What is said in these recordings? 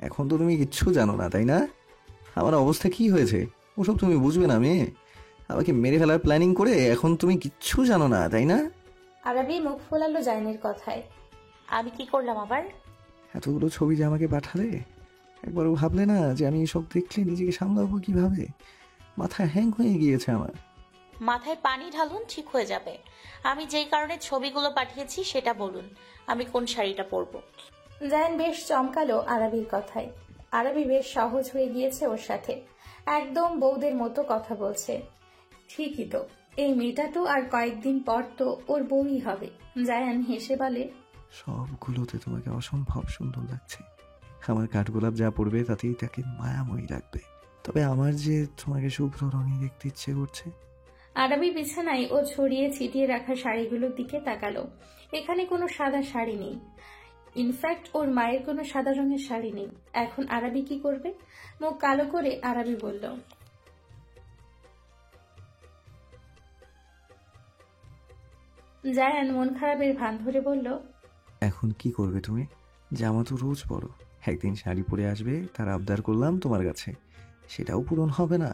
এখন তো তুমি কিচ্ছু জানো না, তাই না? আমার অবস্থা কি হয়েছে ওসব তুমি বুঝবে না মেয়ে। আমাকে মেরে ফেলার প্ল্যানিং করে এখন তুমি কিচ্ছু জানো না, তাই না? আরাবি মুখ ফোলালো জাইনের কথায়। আমি কি করলাম আবার? এতগুলো ছবি যে আমাকে পাঠালে, একবারও ভাবলে না যে আমি এসব দেখলে নিজেকে সামলাবো কিভাবে? মাথা হ্যাং হয়ে গিয়েছে আমার। মাথায় পানি ঢালুন, ঠিক হয়ে যাবে। আমি যেই কারণে ছবিগুলো পাঠিয়েছি সেটা বলুন। আমি কোন শাড়িটা পরবো? জায়ান বেশ চমকালো আরাবির কথায়। আরাবি বেশ সহজ হয়ে গিয়েছে ওর সাথে, একদম বউদের মতো কথা বলছে। ঠিকই তো, এই মেয়েটা তো আর কয়েকদিন পর তো ওর বউই হবে। জায়ান হেসে বলে, সবগুলোতে তোমাকে অসম্ভব সুন্দর লাগছে। আমার কাঠগোলাপ যা পড়বে তাতেই তাকে মায়াময়ী লাগবে। তবে আমার যে তোমাকে শুভ্র রঙে দেখতে ইচ্ছে করছে। আরাবি বিছানায় ও ছড়িয়ে ছিটিয়ে রাখা শাড়িগুলোর দিকে তাকালো। এখানে কোনো সাদা শাড়ি নেই, ইনফ্যাক্ট ওর মায়ের কোনো সাদা রঙের শাড়ি নেই। এখন আরাবি কি করবে? মুখ কালো করে আরাবি বলল, জায়ান মন খারাপের ভান ধরে বলল, এখন কি করবে তুমি? জামা তো রোজ পরো, একদিন শাড়ি পরে আসবে, তার আবদার করলাম তোমার কাছে, সেটাও পূরণ হবে না।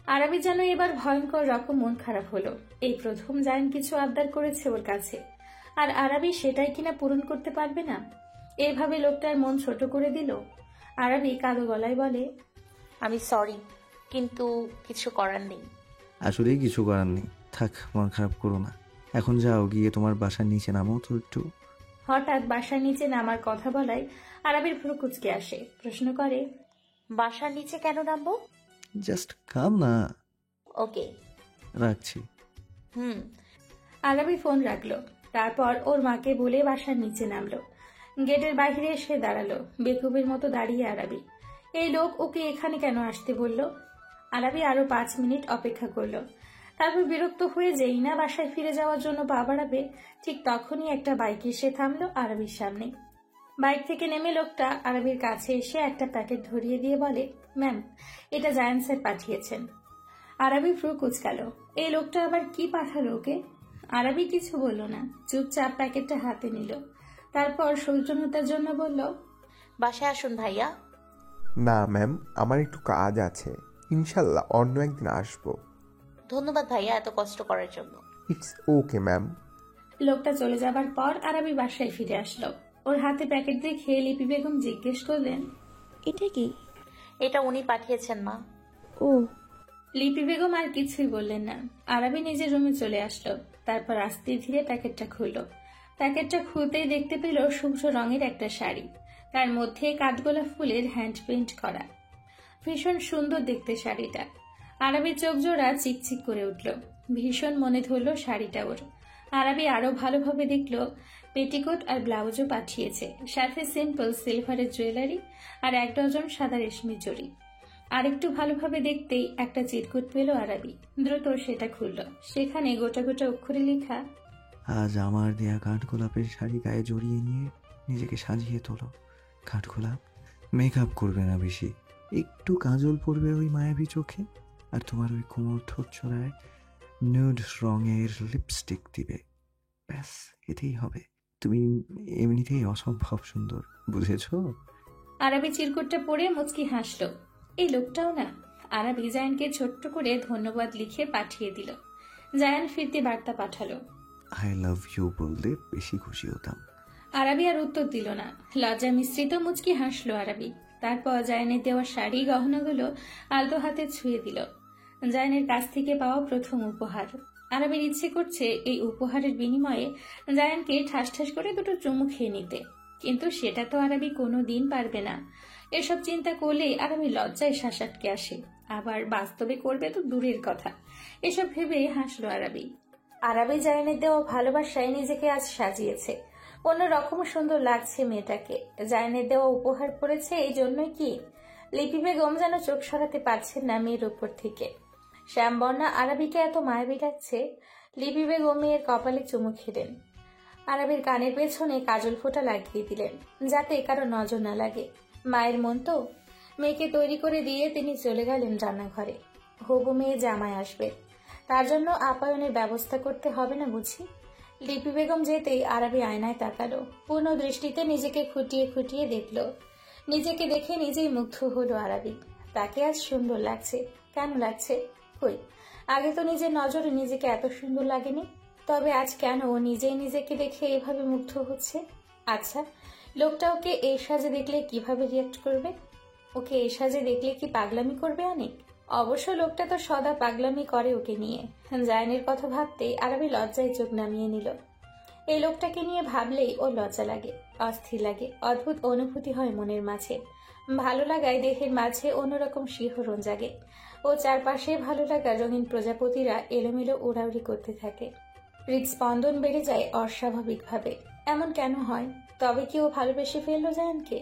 আরাবি যেন এবার ভয়ঙ্কর রকম মন খারাপ হলো। এই প্রথম জায়ান কিছু আবদার করেছে ওর কাছে, আর আরাবি সেটাই কিনা পূরণ করতে পারবে না। এভাবে লোকটার মন ছোট করে দিল। আরাবি কালো গলায় বলে, আমি সরি, কিন্তু কিছু করার নেই। আসলেই কিছু করার নেই, থাক মন খারাপ করো না। এখন যাও, গিয়ে তোমার বাসার নিচে নামো তো একটু। হঠাৎ বাসার নিচে নামার কথা বলায় আরাবির ভ্রু কুঁচকে আসে। প্রশ্ন করে, বাসার নিচে কেন নামবো? জাস্ট কাম না। ওকে। রাখছি। হুম। আরাবি ফোন রাখলো। তারপর ওর মাকে বলে বাসার নিচে নামলো। গেটের বাইরে এসে দাঁড়ালো। বেকুবের মতো দাঁড়িয়ে আরাবি। এই লোক ওকে এখানে কেন আসতে বলল? আরাবি আরো 5 মিনিট অপেক্ষা করলো। তারপর বিরক্ত হয়ে যেই না বাসায় ফিরে যাওয়ার জন্য পা বাড়াবে, ঠিক তখনই একটা বাইক এসে থামলো আরাবির সামনে। বাইক থেকে নেমে লোকটা আরাবির কাছে এসে একটা প্যাকেট ধরিয়ে দিয়ে বলে, ম্যাম, এটা জায়ান স্যার পাঠিয়েছেন। আরাবি ভ্রু কুঁচকালো। এই লোকটা আবার কি পাঠালো ওকে? আরাবি কিছু বলল না, চুপচাপ প্যাকেটটা হাতে নিল। তারপর সৌজন্যতার জন্য বলল, বাসায় আসুন ভাইয়া। না ম্যাম, আমার একটু কাজ আছে, ইনশাল্লাহ অন্য একদিন আসবো। ধন্যবাদ ভাইয়া এত কষ্ট করার জন্য। It's okay ma'am. লোকটা চলে যাবার পর আরাবি বাসায় ফিরে আসলো। ওর হাতে প্যাকেট দেখে লিপি বেগম জিজ্ঞেস করলেন, এটা কি? এটা উনি পাঠিয়েছেন মা। ও। লিপি বেগম আর কিছুই বললেন না। আরাবি নিজের রুমে চলে আসলো। তারপর আস্তে ধীরে প্যাকেটটা খুলল। প্যাকেটটা খুলতেই দেখতে পেল শুভ্র রঙের একটা শাড়ি, তার মধ্যে কাঠগোলাপ ফুলের হ্যান্ড পেইন্ট করা। ভীষণ সুন্দর দেখতে শাড়িটা। আরাবি চোখ জোড়া চিকচিক করে উঠল। ভীষণ মনে ধরল শাড়িটা ওর। আরাবি আরো ভালোভাবে দেখল পেটিকোট আর ব্লাউজও পাঠিয়েছে, সাথে সিম্পল সিলভারের জুয়েলারি আর 1 ডজন সাদা রেশমি জড়ি। আরেকটু ভালোভাবে দেখতেই একটা চিরকুট পেল আরাবি। দ্রুত সেটা খুলল। সেখানে গোটা গোটা অক্ষরে লেখা, আজ আমার দেয়া কাঠগোলাপের শাড়ি গায়ে জড়িয়ে নিয়ে নিজেকে সাজিয়ে তোলো। কাঠগোলাপ, মেকআপ করবে না বেশি, একটু কাজল পরবে ওই মায়াবী চোখে, আর তোমার ওই কোমর ঠোঁট চড়ায় নুড রঙের লিপস্টিক দিবে। ব্যাস, এতেই হবে। তুমি এমনিতেই অসম্ভব সুন্দর, বুঝেছো? আরাবি চিরকুটটা পড়ে মুচকি হাসল। এই লোকটাও না। আরাবি জায়ানকে ছোট্ট করে ধন্যবাদ লিখে পাঠিয়ে দিল। জায়ান ফিরতে বার্তা পাঠালো। আই লাভ ইউ বললে বেশি খুশি হতাম। আরাবি আর উত্তর দিল না। লজ্জা মিশ্রিত মুচকি হাসলো আরাবি। তারপর জায়ানের দেওয়া শাড়ি গহনাগুলো আলতো হাতে ছুঁয়ে দিল। জায়ানের কাছ থেকে পাওয়া প্রথম উপহার। আরাবির ইচ্ছে করছে এই উপহারের বিনিময়ে জায়ানকে ঠাস ঠাস করে 2টো চুমু খেয়ে নিতে, কিন্তু সেটা তো আরাবি কোনো দিন পারবে না। এসব চিন্তা করলেই আরাবি লজ্জায় শ্বাস আটকে আসে। আবার বাস্তবে করবে তো দূরের কথা। এসব ভেবে হাসলো আরাবি। আরাবি জায়ানের দেওয়া ভালোবাসায় নিজেকে আজ সাজিয়েছে। অন্যরকম সুন্দর লাগছে মেয়েটাকে। জায়ানের দেওয়া উপহার পড়েছে, এই জন্যই কি? লিপি বেগম যেন চোখ সরাতে পারছেন না মেয়ের উপর থেকে। শ্যামবর্ণা আরাবিকে এত মায়াবী লাগছে। লিপি বেগম মেয়ের কপালে চুমু খেলেন। আরাবির কানের পেছনে কাজল ফোঁটা লাগিয়ে দিলেন, যাতে কারো নজর না লাগে। মায়ের মন তো। মেয়েকে তৈরি করে দিয়ে তিনি চলে গেলেন রান্নাঘরে। হবু মেয়ে জামাই আসবে, তার জন্য আপ্যায়নের ব্যবস্থা করতে হবে না বুঝি? লিপি বেগম যেতেই আরাবি আয়নায় তাকালো। পূর্ণ দৃষ্টিতে নিজেকে খুঁটিয়ে খুঁটিয়ে দেখল। নিজেকে দেখে নিজেই মুগ্ধ হলো আরাবী। তাকে আজ সুন্দর লাগছে। কেন লাগছে? কই, আগে তো নিজের নজরে নিজেকে এত সুন্দর লাগেনি। তবে আজ কেন ও নিজেই নিজেকে দেখে এভাবে মুগ্ধ হচ্ছে? আচ্ছা, লোকটা ওকে এই সাজে দেখলে কিভাবে রিয়াক্ট করবে? ওকে এই সাজে দেখলে কি পাগলামি করবে অনেক? অবশ্য লোকটা তো সদা পাগলামি করে ওকে নিয়ে। জায়ানের কথা ভাবতেই আরাবী লজ্জায় চোখ নামিয়ে নিল। এই লোকটাকে নিয়ে ভাবলেই ওর লজ্জা লাগে, অস্থির লাগে, অদ্ভুত অনুভূতি হয় মনের মাঝে। ভালো লাগায় দেহের মাঝে অন্যরকম শিহরণ জাগে। ও চারপাশে ভালো লাগা রঙিন প্রজাপতিরা এলোমেলো উড়াউড়ি করতে থাকে। হৃদস্পন্দন বেড়ে যায় অস্বাভাবিকভাবে। এমন কেন হয়? তবে কি ও ভালোবেসে ফেললো জায়ানকে?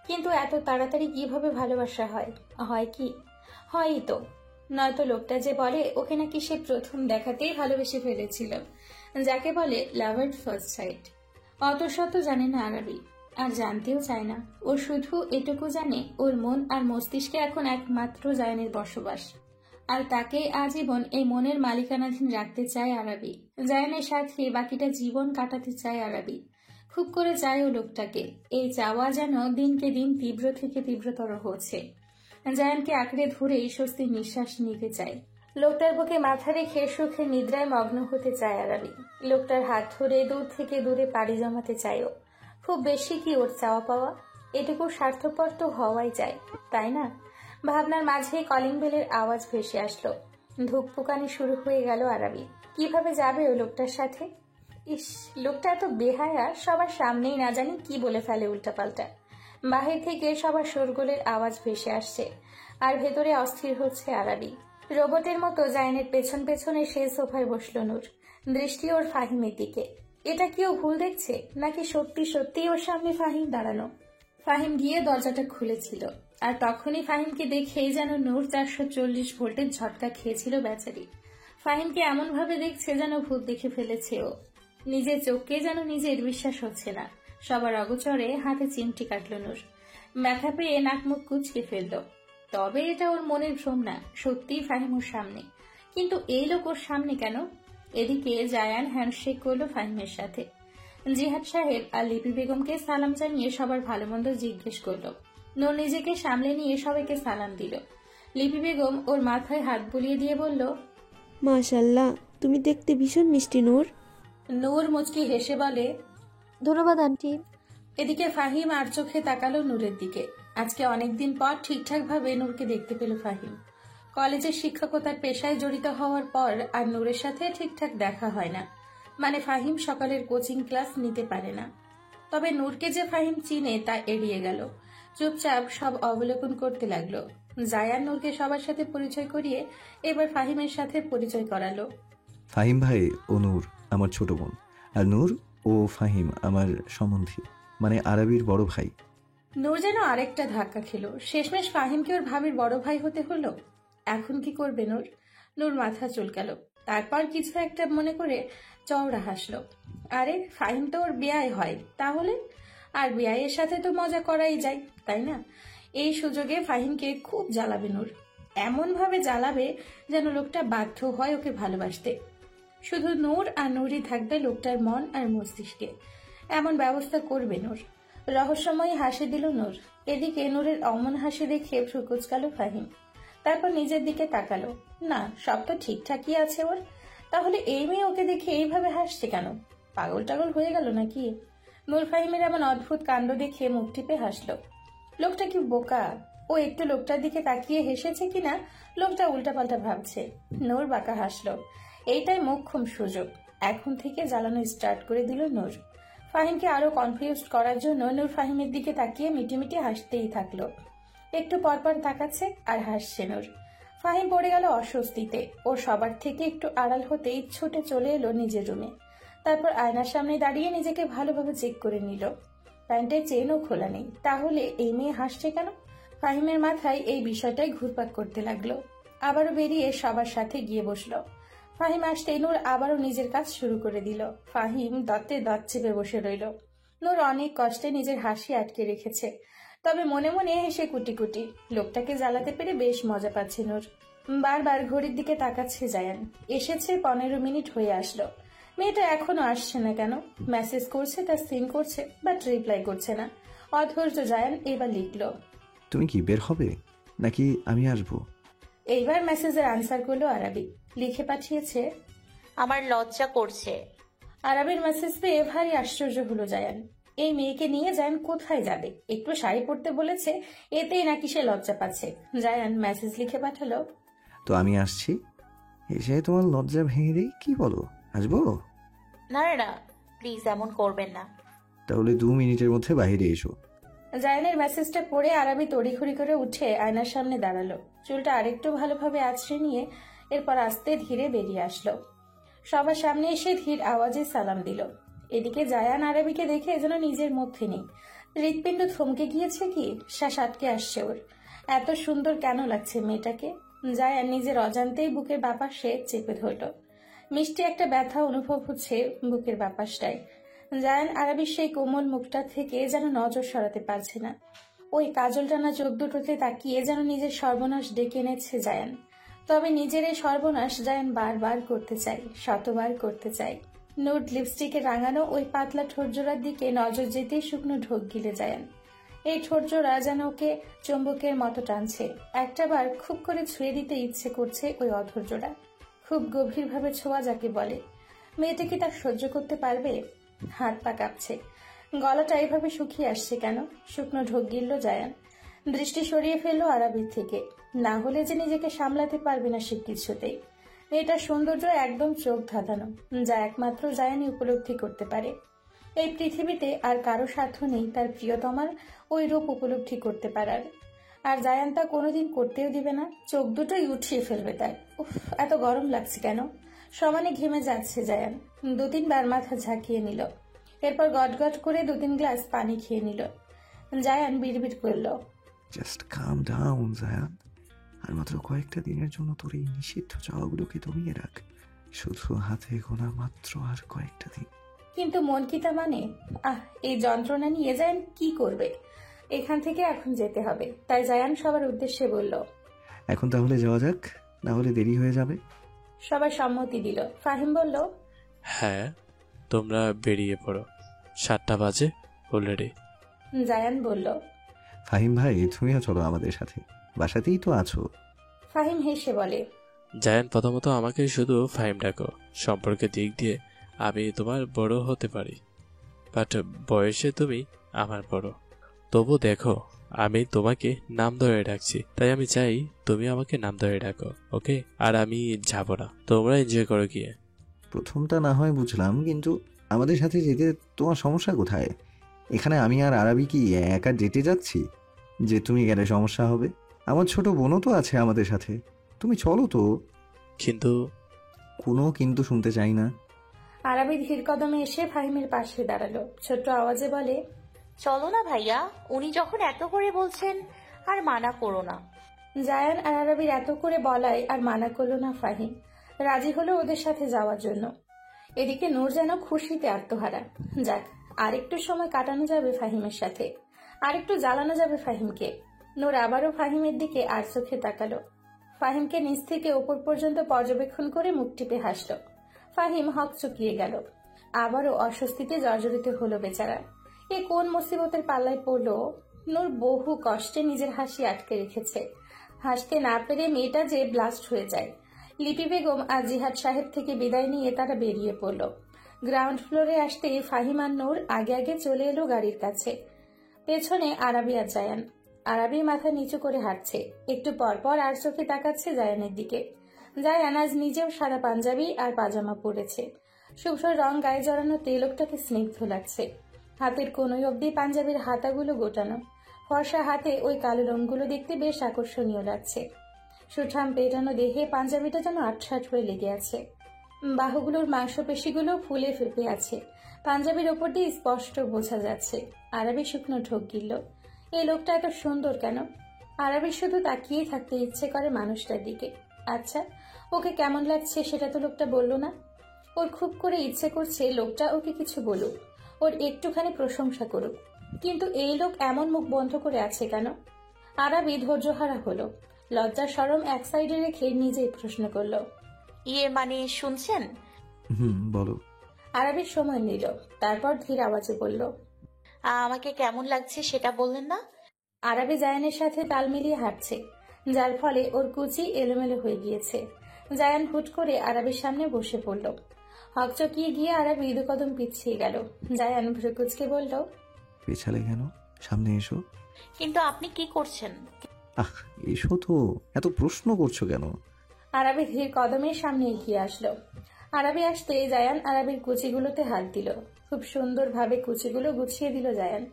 কিন্তু এত তাড়াতাড়ি কিভাবে ভালোবাসা হয়? হয় কি? হয়ই তো। নয়তো লোকটা যে বলে ওকে নাকি সে প্রথম দেখাতেই ভালোবেসে ফেলেছিল, যাকে বলে লাভ এট ফার্স্ট সাইট। অত শত জানে না আরাবী, আর জানতেও চায় না। ও শুধু এটুকু জানে ওর মন আর মস্তিষ্কে এখন একমাত্র জায়ানের বসবাস, আর তাকে আজীবন এই মনের মালিকানাধীন রাখতে চায় আরাবী। জায়ানের সাথে বাকিটা জীবন কাটাতে চায় আরাবী। খুব করে চায় ও লোকটাকে। এই চাওয়া যেন দিনকে দিন তীব্র থেকে তীব্রতর হচ্ছে। জায়ানকে আঁকড়ে ধরেই স্বস্তির নিঃশ্বাস নিতে চায়। লোকটার বুকে মাথা রেখে সুখে নিদ্রায় মগ্ন হতে চায় আরাবী। লোকটার হাত ধরে দূর থেকে দূরে পাড়ি জমাতে চায়ও। খুব বেশি কি ওর চাওয়া পাওয়া? এটুকু স্বার্থপর তো হওয়াই যায়, তাই না? ভাবনার মাঝে কলিং বেলের আওয়াজ ভেসে আসলো। ধুকপুকানি শুরু হয়ে গেল আরাবী। কিভাবে যাবে ওই লোকটার সাথে? ইস, লোকটা এত বেহায়া, সবার সামনেই না জানি কি বলে ফেলে উল্টাপাল্টা। বাহির থেকে সবার শোরগোলের আওয়াজ ভেসে আসছে, আর ভেতরে অস্থির হচ্ছে আরাবী। রোবটের মতো জায়ানের পেছন পেছনে সেই সোফায় বসল নূর, দৃষ্টি ওর ফাহিমের দিকে। এটা কি ও ভুল দেখছে, নাকি সত্যি সত্যি ওর সামনে ফাহিম দাঁড়ানো? ফাহিম গিয়ে দরজাটা খুলেছিল, আর তখনই ফাহিমকে দেখেই যেন নূর 440 ভোল্টের ঝটকা খেয়েছিল বেচারি। ফাহিমকে এমন ভাবে দেখছে যেন ভূত দেখে ফেলেছে ও। নিজের চোখকে যেন নিজের বিশ্বাস হচ্ছে না। সবার অগোচরে হাতে চিমটি কাটল নূর। ব্যথা পেয়ে নাক মুখ কুচকে ফেলল। তবে এটা ওর মনের ভ্রম না, সত্যিই ফাহিম ওর সামনে। কিন্তু এই লোক ওর সামনে কেন? এদিকে জায়ান হ্যান্ডশেক করলো ফাহিমের সাথে। জিহাদ সাহেব আর লিপি বেগমকে সালাম জানিয়ে সবার ভালো মন্দ জিজ্ঞেস করলো। নূর নিজেকে সামলে নিয়ে সবাইকে সালাম দিল। লিপি বেগম ওর মাথায় হাত বুলিয়ে দিয়ে বলল, মাশাল্লাহ, তুমি দেখতে ভীষণ মিষ্টি নূর। নূর মুচকি হেসে বলে, ধন্যবাদ আন্টি। এদিকে ফাহিম আর চোখে তাকালো নূরের দিকে। আজকে অনেকদিন পর ঠিকঠাক ভাবে নূরকে দেখতে পেল ফাহিম। কলেজের শিক্ষকতার পেশায় জড়িত হওয়ার পর আর নূরের সাথে ঠিকঠাক দেখা হয় না। মানে ফাহিম সকালের কোচিং ক্লাস নিতে পারে না। তবে নূরকে যে ফাহিম চিনে তা এড়িয়ে গেল। চুপচাপ সব অবলোকন করতে লাগলো। জায়ান নূরকে সবার সাথে পরিচয় করিয়ে এবার ফাহিমের সাথে পরিচয় করালো। ফাহিম ভাই ও নূর আমার ছোট বোন, আর নূর ও ফাহিম আমার সম্বন্ধী, মানে আরবির বড় ভাই। নূর যেন আরেকটা ধাক্কা খেলো। শেষমেশ ফাহিমকে ওর ভাবির বড় ভাই হতে হলো। এখন কি করবে নূর? নূর মাথা চুলকাল। তারপর কিছু একটা মনে করে চওড়া হাসলো। আরে, ফাহিম তো ওর বিয়ায় হয়, তাহলে? আর বিয়ায়ের সাথে তো মজা করাই যায়, তাই না? এই সুযোগে ফাহিমকে খুব জ্বালাবে নূর। এমন ভাবে জ্বালাবে যেন লোকটা বাধ্য হয় ওকে ভালোবাসতে। শুধু নূর আর নূরই থাকবে লোকটার মন আর মস্তিষ্কে। এমন ব্যবস্থা করবে নূর। রহস্যময়ী হাসি দিল নূর। এদিকে নূরের অমন হাসি দেখে ভ্রু কুঁচকালো ফাহিম। তারপর নিজের দিকে তাকালো। না, সব তো ঠিকঠাকই আছে ওর। তাহলে এই মেয়ে ওকে দেখে এইভাবে হাসছে কেন? পাগল টাগল হয়ে গেল নাকি? নূর ফাহিমের এমন অদ্ভুত কাণ্ড দেখে মুখ টিপে হাসলো। লোকটা কি বোকা? ও একটু লোকটার দিকে তাকিয়ে হেসেছে কিনা লোকটা উল্টাপাল্টা ভাবছে। নূর বাঁকা হাসলো। এইটাই মোক্ষম সুযোগ। এখন থেকে জ্বালানো স্টার্ট করে দিল নূর। ফাহিমকে আরো কনফিউজ করার জন্য নূর ফাহিমের দিকে তাকিয়ে মিটিমিটি হাসতেই থাকলো। একটু পরপর তাকাচ্ছে আর হাসছে নূর। ফাহিম পড়ে গেল অস্বস্তিতে। ও সবার থেকে একটু আড়াল হতেই ছুটে চলে এলো নিজের রুমে। তারপর আয়নার সামনে দাঁড়িয়ে নিজেকে ভালোভাবে চেক করে নিল। প্যান্টের চেনও খোলা নেই। তাহলে এই মেয়ে হাসছে কেন? ফাহিমের মাথায় এই বিষয়টাই ঘুরপাক করতে লাগলো। আবারও বেরিয়ে সবার সাথে গিয়ে বসলো। ফাহিম আসতেই নূর আবারও নিজের কাজ শুরু করে দিল। ফাহিম দাঁতে দাঁত চেপে বসে রইল। নূর অনেক কষ্টে নিজের হাসি আটকে রেখেছে, তবে মনে মনে হেসে কুটি কুটি। লোকটাকে জ্বালাতে পেরে বেশ মজা পাচ্ছে নূর। বারবার ঘড়ির দিকে তাকাচ্ছে জায়ান। এসেছে 15 মিনিট হয়ে আসলো। মেয়েটা এখনো আসছে না কেন? মেসেজ করছে, তার সিন করছে, বাট রিপ্লাই করছে না। অধৈর্য জায়ান এবার লিখল। তুমি কি বের হবে নাকি আমি আসবো? এইবার মেসেজের আনসার করলো আরাবি। লিখে পাঠিয়েছে, আমার লজ্জা করছে। আরাবির মেসেজ পেয়ে ভারী আশ্চর্য হলো জায়ান। এই মেয়েকে নিয়ে জায়ান কোথায় যাবে? একটু শাড়ি পরতে বলেছে, এতেই নাকি সে লজ্জা পাচ্ছে। জায়ান মেসেজ লিখে পাঠালো, তো আমি আসছি, এসে তোমার লজ্জা ভেঙে দিই, কি বলো? আসবো? না না না, প্লিজ এমন করবেন না। তাহলে 2 মিনিটের মধ্যে বাইরে এসো। জায়ানের মেসেজটা পড়ে আরাবি তড়িঘড়ি করে উঠে আয়নার সামনে দাঁড়ালো। চুলটা আরেকটু ভালোভাবে আঁচড়ে নিয়ে এরপর আস্তে ধীরে বেরিয়ে আসলো। সবার সামনে এসে ধীর আওয়াজে সালাম দিল। এদিকে জায়ান আরাবিকে দেখে যেন নিজের মধ্যে নেই। হৃৎপিণ্ড থমকে গিয়েছে কি, শ্বাস আটকে আসছে ওর। এত সুন্দর কেন লাগছে মেয়েটাকে? জায়ান নিজের অজান্তেই বুকের বাপাসে চেপে ধরল। মিষ্টি একটা ব্যথা অনুভব হচ্ছে বুকের বাপাসটায়। জায়ান আরাবির সেই কোমল মুখটা থেকে যেন নজর সরাতে পারছে না। ওই কাজল টানা চোখ দুটোতে তাকিয়ে যেন নিজের সর্বনাশ ডেকে এনেছে জায়ান। তবে নিজের এই সর্বনাশ জায়ান বারবার করতে চাই, শতবার করতে চাই। নুড লিপস্টিকে রাঙানো ওই পাতলা ঠোঁটজোড়ার দিকে নজর যেতেই শুকনো ঢোক গিলে জায়ান। এই ঠোঁটজোড়া যেন ওকে চুম্বকের মতো টানছে। একটাবার খুব করে ছুঁয়ে দিতে ইচ্ছে করছে ওই অধৈর্যটা। খুব গভীরভাবে ছোঁয়া যাকে বলে। মেয়েটা কি তা সহ্য করতে পারবে? হাত পা কাঁপছে, গলাটা এভাবে শুকিয়ে আসছে কেন? শুকনো ঢোক গিলল জায়ান। দৃষ্টি সরিয়ে ফেললো আরাবির থেকে। না হলে যে নিজেকে সামলাতে পারবে না সে কিছুতেই। মেয়েটার সৌন্দর্য একদম চোখ ধাঁধানো, যা একমাত্র জায়ানই উপলব্ধি করতে পারে। এই পৃথিবীতে আর কারো সাধ্য নেই তার প্রিয়তমার ওই রূপ উপলব্ধি করতে পারার। আর জায়ান তা কোনোদিন করতেও দিবে না। চোখ দুটোই উঠিয়ে ফেলবে তার। উফ, এত গরম লাগছে কেন? সমানে ঘেমে যাচ্ছে জায়ান। 2-3 বার মাথা ঝাঁকিয়ে নিল। এরপর গটগট করে 2-3 গ্লাস পানি খেয়ে নিল। জায়ান বিড়বিড় করল, জাস্ট কাম ডাউন জায়ান। আর মাত্র কয়েকটা দিনের জন্য তোর এই নিষিদ্ধ চাওয়াগুলোকে দমিয়ে রাখ। শুধু হাতে গোনা মাত্র আর কয়েকটা দিন। কিন্তু মন কি তা মানে? এই যন্ত্রণা নিয়ে জায়ান কি করবে? এখান থেকে এখন যেতে হবে। তাই জায়ান সবার উদ্দেশ্যে বলল, এখন তাহলে যাওয়া যাক, না হলে দেরি হয়ে যাবে। সবার সম্মতি দিল। ফাহিম বলল, হ্যাঁ, তোমরা বেরিয়ে পড়ো, 7টা বাজে অলরেডি। জায়ান বলল। ফাহিম ভাই, তুমিও চলো আমাদের সাথে, বাসাতেই তো আছো। ফাহিম হেসে বলে, জায়ান, প্রথমত আমাকে শুধু ফাহিম ডাকো। সম্পর্কের দিক দিয়ে আমি তোমার বড় হতে পারি, বাট বয়সে তুমি আমার বড়। তবু দেখো, আমি তোমাকে নাম ধরে ডাকছি, তাই আমি চাই তুমি আমাকে নাম ধরে ডাকো, ওকে? আর আমি যাব না, তোমরা এনজয় করো গিয়ে। প্রথমটা না হয় বুঝলাম, কিন্তু আমাদের সাথে যেতে তোমার সমস্যা কোথায়? এখানে আমি আর আরাবি কি একা যেতে যাচ্ছি যে তুমি গেলে সমস্যা হবে? আমার ছোট বোনও তো আছে আমাদের সাথে, তুমি চলো তো। কিন্তু কোনো কিন্তু শুনতে চাই না। আরাবি ধীর কদমে এসে ফাহিমের পাশে দাঁড়ালো। ছোট্ট আওয়াজে বলে, চলো না ভাইয়া, উনি যখন এত করে বলছেন, আর মানা করো না। জায়ান আর আরাবির এত করে বলায় আর মানা করলো না ফাহিম। রাজি হলো ওদের সাথে যাওয়ার জন্য। এদিকে নূর যেন খুশিতে আত্মহারা। যাক, আরেকটু সময় কাটানো যাবে ফাহিমের সাথে, আরেকটু জ্বালানো যাবে ফাহিমকে। নূর আবারও ফাহিমের দিকে আর চোখে তাকালো। ফাহিমকে নিচ থেকে ওপর পর্যন্ত পর্যবেক্ষণ করে মুখ টিপে হাসলো। ফাহিম হকচকিয়ে গেল। আবারও অস্বস্তিতে জর্জরিত হলো বেচারা। এ কোন মুসিবতের পাল্লায় পড়লো? নূর বহু কষ্টে নিজের হাসি আটকে রেখেছে। হাসতে না পেরে মেয়েটা যে ব্লাস্ট হয়ে যায়। লিপি বেগম আর জিহাদ সাহেব থেকে বিদায় নিয়ে তারা বেরিয়ে পড়ল। গ্রাউন্ড ফ্লোরে আসতে ফাহিম আর নূর আগে আগে চলে এলো গাড়ির কাছে। পেছনে আরাবি আর জায়ান। আরাবি মাথা নিচু করে হাঁটছে, একটু পরপর আর চোখে তাকাচ্ছে জায়ানের দিকে। জায়ান আজ নিজেও সাদা পাঞ্জাবি আর পাজামা পরেছে। শুভ্র রং গায়ে জড়ানো লোকটাকে স্নিগ্ধ লাগছে। হাতের কোনোই অবধি পাঞ্জাবির হাতাগুলো গোটানো। ফর্সা হাতে ওই কালো রঙগুলো দেখতে বেশ আকর্ষণীয় লাগছে। সুঠাম পেটানো দেহে পাঞ্জাবিটা যেন আটসাট হয়ে লেগে আছে। বাহুগুলোর মাংসপেশিগুলো ফুলে ফেপে আছে। পাঞ্জাবির ওপর দিয়ে স্পষ্ট বোঝা যাচ্ছে। আরাবি শুকনো ঢোক গিলল। এই লোকটা এত সুন্দর কেন? আরাবি শুধু তাকিয়েই থাকতে ইচ্ছে করে মানুষটার দিকে। আচ্ছা, ওকে কেমন লাগছে সেটা তো লোকটা বলল না। ওর খুব করে ইচ্ছে করছে লোকটা ওকে কিছু বলুক, ওর একটুখানি প্রশংসা করুক। কিন্তু এই লোক এমন মুখ বন্ধ করে আছে কেন? আরাবি ধৈর্যহারা হলো। লজ্জা শরম এক সাইডে রেখে নিজেই প্রশ্ন করলো, ইয়ে মানে শুনছেন? বলো। আরাবির সময় নিল, তারপর ধীর আওয়াজে বলল, আমাকে কেমন লাগছে সেটা বললেন না? আরাবি জায়ানের সাথে তাল মিলিয়ে হাঁটছে, যার ফলে ওর কুচি এলোমেলো হয়ে গিয়েছে। জায়ান হুট করে আরাবির সামনে বসে পড়ল। হকচকিয়ে গিয়ে আরাবি দু কদম পিছিয়ে গেল। জায়ান ভ্রুকুচকে বলল, পেছালে কেন? সামনে এসো। কিন্তু আপনি কি করছেন? আহ, এসো তো, এত প্রশ্ন করছো কেন? আরাবি ধীর কদমে সামনে এগিয়ে আসলো। আরাবি আসতে জায়ান আরাবির কুচিগুলোতে হাত দিল। খুব সুন্দরভাবে কুচিগুলো গুছিয়ে দিল জায়ান।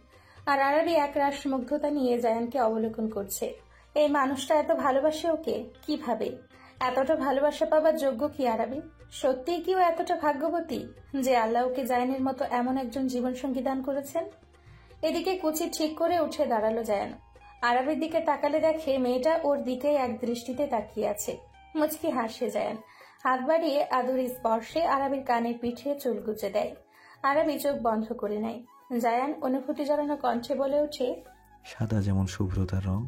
আর আরাবি একরাশ মুগ্ধতা নিয়ে জায়ানকে অবলোকন করছে। এই মানুষটা এত ভালোবাসে ওকে কিভাবে? এতটা ভালোবাসা পাবার যোগ্য কি আরাবি? সত্যিই কি ও এতটা ভাগ্যবতী যে আল্লাহ ওকে জায়ানের মতো এমন একজন জীবনসঙ্গী দান করেছেন? এদিকে কুচি ঠিক করে উঠে দাঁড়ালো জায়ান। আরাবির দিকে তাকালে দেখে মেয়েটা ওর দিকেই এক দৃষ্টিতে তাকিয়ে আছে। মুচকি হাসে জায়ান। হাত বাড়িয়ে আদুরি স্পর্শে আরাবির কানের পিঠে চুল গুজে দেয়। আরাবি চোখ বন্ধ করে নেয়। জায়ান অনুভূতি জড়ানো কণ্ঠে বলে ওঠে, সাদা যেমন শুভ্রতার রং,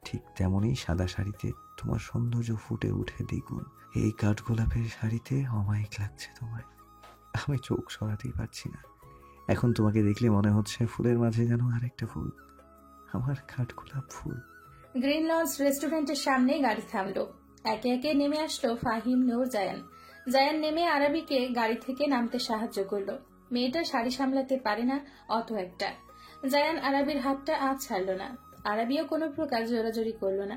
ঠিক তেমনই সাদা শাড়িতে তোমার সৌন্দর্য ফুটে উঠে দ্বিগুণ। এই কাঠগোলাপের শাড়িতে অমায়িক লাগছে তোমায়। আমি চোখ সরাতেই পারছি না। এখন তোমাকে দেখলে মনে হচ্ছে ফুলের মাঝে যেন আরেকটা ফুল, আমার কাঠগোলাপ ফুল। গ্রিন লঞ্চ রেস্টুরেন্টের সামনে গাড়ি থামলো। একে একে নেমে আসলো ফাহিম, নূর, জায়ান। জায়ান নেমে আরাবিকে গাড়ি থেকে নামতে সাহায্য করলো। মেয়েটা শাড়ি সামলাতে পারে না অত একটা। জায়ান আরাবির হাতটা আজ ছাড়লো না। আরাবিও কোনো প্রকার জোরাজোরি করলো না।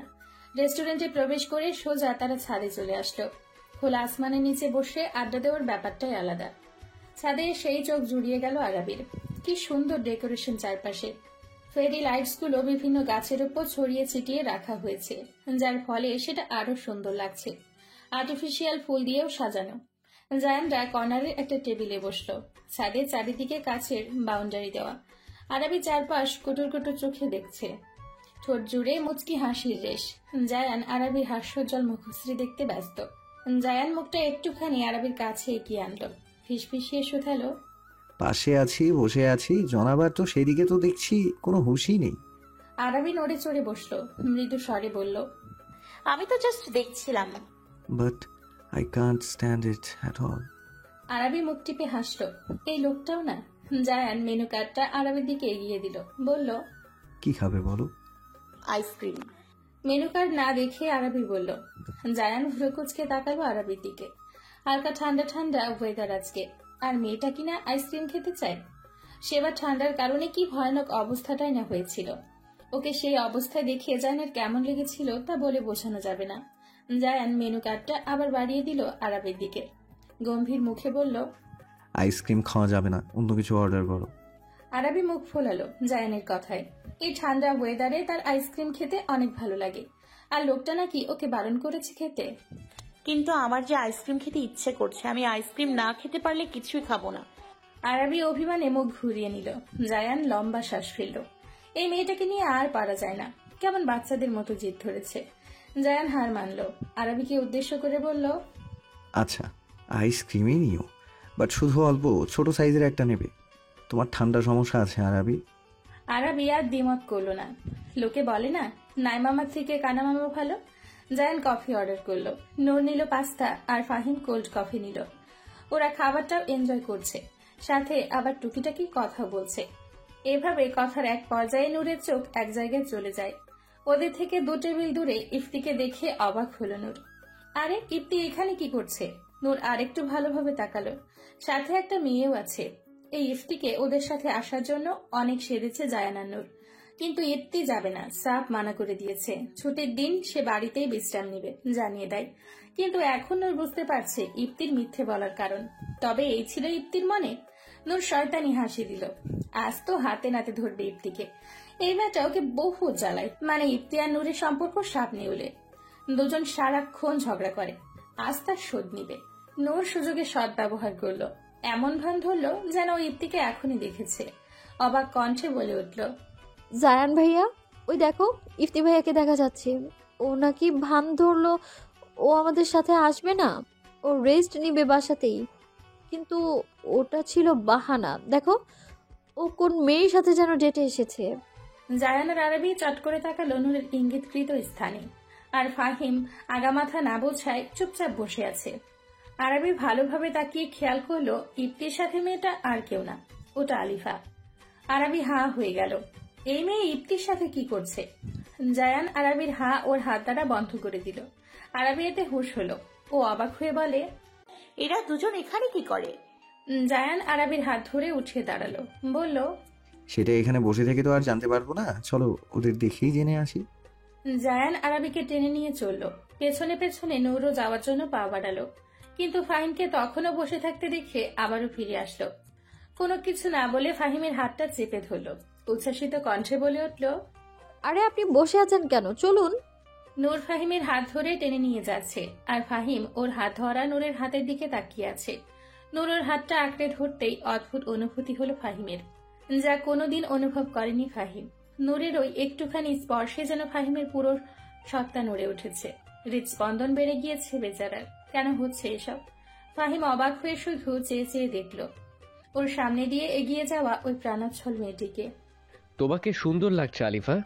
রেস্টুরেন্টে প্রবেশ করে সোজা তারা ছাদে চলে আসলো। খোলা আসমানের নিচে বসে আড্ডা দেওয়ার ব্যাপারটাই আলাদা। ছাদে সেই চোখ জুড়িয়ে গেল আরাবির। কি সুন্দর ডেকোরেশন চারপাশে। ফেরি লাইটসগুলো বিভিন্ন গাছের উপর ছড়িয়ে ছিটিয়ে রাখা হয়েছে, যার ফলে সেটা আরো সুন্দর লাগছে। আর্টিফিশিয়াল ফুল দিয়েও সাজানো। জায়ানরা কর্নারের একটা টেবিলে বসলো। ছাদে চারিদিকে কাছের বাউন্ডারি দেওয়া। আরাবি চারপাশ কুটুর কুটুর চোখে দেখছে। ঠোঁট জুড়ে মুচকি হাসির রেশ। জায়ান আরাবির হাস্যজ্জ্বল মুখশ্রী দেখতে ব্যস্ত। জায়ান মুখটা একটুখানি আরাবির কাছে এগিয়ে আনলো। ফিসফিসিয়ে শুধালো, পাশে আছি, বসে আছি, জনাবার তো সেদিকে তো দেখছি কোনো হুঁশই নেই। আরাবি নড়ে চড়ে বসলো। মৃদু স্বরে বলল, আমি তো জাস্ট দেখছিলাম। But I can't stand it at all. Arabi মুখ টিপে হাসলো। এই লোকটাও না। জায়ান মেনু কার্ডটা আরাবির দিকে এগিয়ে দিল। বলল, কি খাবে বলো? আইসক্রিম। মেনু কার্ড না দেখে আরাবি বলল। জায়ান ভ্রুকুচকে তাকালো আরাবির দিকে। হালকা ঠান্ডা ঠান্ডা ওয়েদার আজকে, আর মেয়েটা কিনা আইসক্রিম খেতে চায়। সেবার ঠান্ডার কারণে কি ভয়ানক অবস্থাটাই না হয়েছিল। ওকে সেই অবস্থায় দেখে জায়ানের কেমন লেগেছিল তা বলে বোঝানো যাবে না। জায়ান মেনু কার্ডটা আবার বাড়িয়ে দিল আরাবির দিকে। গম্ভীর মুখে বলল, আইসক্রিম খাওয়া যাবে না, অন্য কিছু অর্ডার করো। আরাবি মুখ ফোলালো জায়ানের কথায়। এই ঠান্ডা ওয়েদারে তার আইসক্রিম খেতে অনেক ভালো লাগে, আর লোকটা নাকি ওকে বারণ করেছে খেতে। কিন্তু আমার যে আইসক্রিম খেতে ইচ্ছে করছে, আমি আইসক্রিম না খেতে পারলে কিছুই খাবো না। আরাবি অভিমানে মুখ ঘুরিয়ে নিল। জায়ান লম্বা শ্বাস ফেলল। এই মেয়েটাকে নিয়ে আর পারা যায় না, কেমন বাচ্চাদের মতো জিদ ধরেছে। জায়ান হার মানল। আরাবিকে উদ্দেশ্য করে বলল, আচ্ছা, আইসক্রিমই নিও, বাট শুধু অল্প, ছোট সাইজের একটা নেবে। তোমার ঠান্ডা সমস্যা আছে আরাবি। আরাবি আর দ্বিমত করলো না। লোকে বলে না, নাই মামার থেকে কানা মামা ভালো। জায়ান কফি অর্ডার করলো। নূর নিল পাস্তা, আর ফাহিম কোল্ড কফি নিল। ওরা খাবারটাও এনজয় করছে, সাথে আবার টুকিটাকি কথা বলছে। এভাবে কথার এক পর্যায়ে নূরের চোখ এক জায়গায় চলে যায়। ওদের থেকে 2 টেবিল দূরে ইফতিকে দেখে অবাক হলো নূর। আরে, ইফতি এখানে কি করছে? নূর আরেকটু ভালোভাবে তাকালো। সাথে একটা মেয়েও আছে। এই ইফতিকে ওদের সাথে আসার জন্য অনেক সেরেছে জায়ান আর নূর, কিন্তু ইফতি যাবে না, সাফ মানা করে দিয়েছে। ছুটির দিন সে বাড়িতেই বিশ্রাম নেবে জানিয়ে দেয়। কিন্তু এখন নূর বুঝতে পারছে ইফতির মিথ্যে বলার কারণ। তবে এই ছিল ইফতির মনে। নূর শয়তানি হাসি দিল। আজ তো হাতে নাতে ধরবে ইফতিকে। এই মেয়েটা ওকে বহু জ্বালায়। মানে ইফতি আর নূরের সম্পর্ক সাপ নেউলে। দুজন সারাক্ষণ ঝগড়া করে। আজ তার শোধ নিবে। নূর সুযোগে সৎ ব্যবহার করলো। এমন ভান ধরলো যেন ও ইফতিকে এখনই দেখেছে। অবাক কণ্ঠে বলে উঠল, জায়ান ভাইয়া, ওই দেখো ইফতি ভাইয়াকে দেখা যাচ্ছে। ও নাকি ভান ধরলো ও আমাদের সাথে আসবে না, ও রেস্ট নিবে বাসাতেই। কিন্তু ওটা ছিল বাহানা। দেখো ও কোন মেয়ের সাথে যেন ডেটে এসেছে। জায়ান আর আরবি চট করে তাকালো নূরের ইঙ্গিতকৃত স্থানে। আর ফাহিম আগামাথা না বোঝায় চুপচাপ বসে আছে। আরবি ভালোভাবে তাকিয়ে খেয়াল করলো ইফতির সাথে মেয়েটা আর কেউ না, ওটা আলিফা। আরাবি হা হয়ে গেল। এই মেয়ে ইপ্তির সাথে কি করছে? জায়ান আরাবির ওর হাত দ্বারা বন্ধ করে দিল। আরাবি এতে হুঁশ হলো। ও অবাক হয়ে বলে, এরা দুজন এখানে কি করে? জায়ান আরাবির হাত ধরে উঠে দাঁড়ালো, বলল, সেটা এখানে বসে থেকে তো আর জানতে পারবো না, চলো ওদের দেখেই জেনে আসি। জায়ান আরাবিকে টেনে নিয়ে চলল। পেছনে পেছনে নূরও যাওয়ার জন্য পা বাড়ালো, কিন্তু ফাহিমকে তখনও বসে থাকতে দেখে আবারও ফিরে আসলো। কোনো কিছু না বলে ফাহিমের হাতটা চেপে ধরল। উচ্ছ্বাসিত কণ্ঠে বলে উঠল, আরে আপনি বসে আছেন কেন, চলুন। নূর ফাহিমের হাত ধরে টেনে নিয়ে যাচ্ছে, আর ফাহিম ওর হাত ধরা নূরের হাতের দিকে তাকিয়ে আছে। নূরের হাতটা আঁকড়ে ধরতেই অদ্ভুত অনুভূতি হলো ফাহিমের, যা কোনোদিন অনুভব করেনি ফাহিম। নূরের ওই একটুখানি স্পর্শে যেন ফাহিমের পুরো সত্তা নড়ে উঠেছে। হৃদস্পন্দন বেড়ে গিয়েছে বেচারার। কেন হচ্ছে এসব? ফাহিম অবাক হয়ে শুধু চেয়ে চেয়ে দেখল ওর সামনে দিয়ে এগিয়ে যাওয়া ওই প্রাণোচ্ছল মেয়েটিকে। তোমাকে সুন্দর লাগছে আলিফা।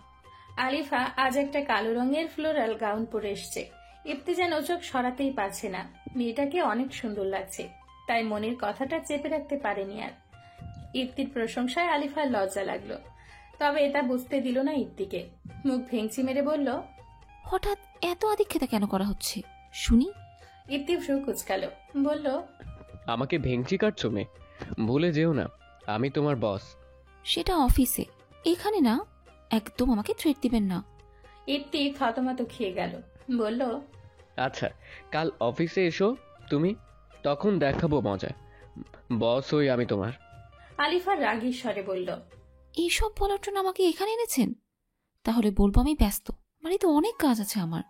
আলিফা আজ একটা কালো রঙের ফ্লোরাল গাউন পরে এসছে। ইপ্তি যেন চোখ সরাতেই পারছে না। মেয়েটাকে অনেক সুন্দর লাগছে, তাই মনের কথাটা চেপে রাখতে পারেনি আর। ইপ্তির প্রশংসায় আলিফার লজ্জা লাগলো, তবে এটা বুঝতে দিল না ইপ্তিকে। মুখ ভেঙচি মেরে বলল, হঠাৎ এত আদিক্ষেতা কেন করা হচ্ছে শুনি? ইপ্তি ভ্রু কুচকালো, বলল, আমাকে ভেঙচি কাটছো মেয়ে, ভুলে যেও না আমি তোমার বস। সেটা অফিসে, এখানে না। একদম আমাকে থ্রেট দিবেন না। ইপ্তি থতমত খেয়ে গেল, বলল, আচ্ছা কাল অফিসে এসো তুমি, তখন দেখাবো মজা। বস হই আমি তোমার। আলিফা রাগী স্বরে বলল, এইসব বলার জন্য আমাকে এখানে এনেছেন? তাহলে বলবো আমি ব্যস্ত, বাড়িতে অনেক কাজ আছে আমার।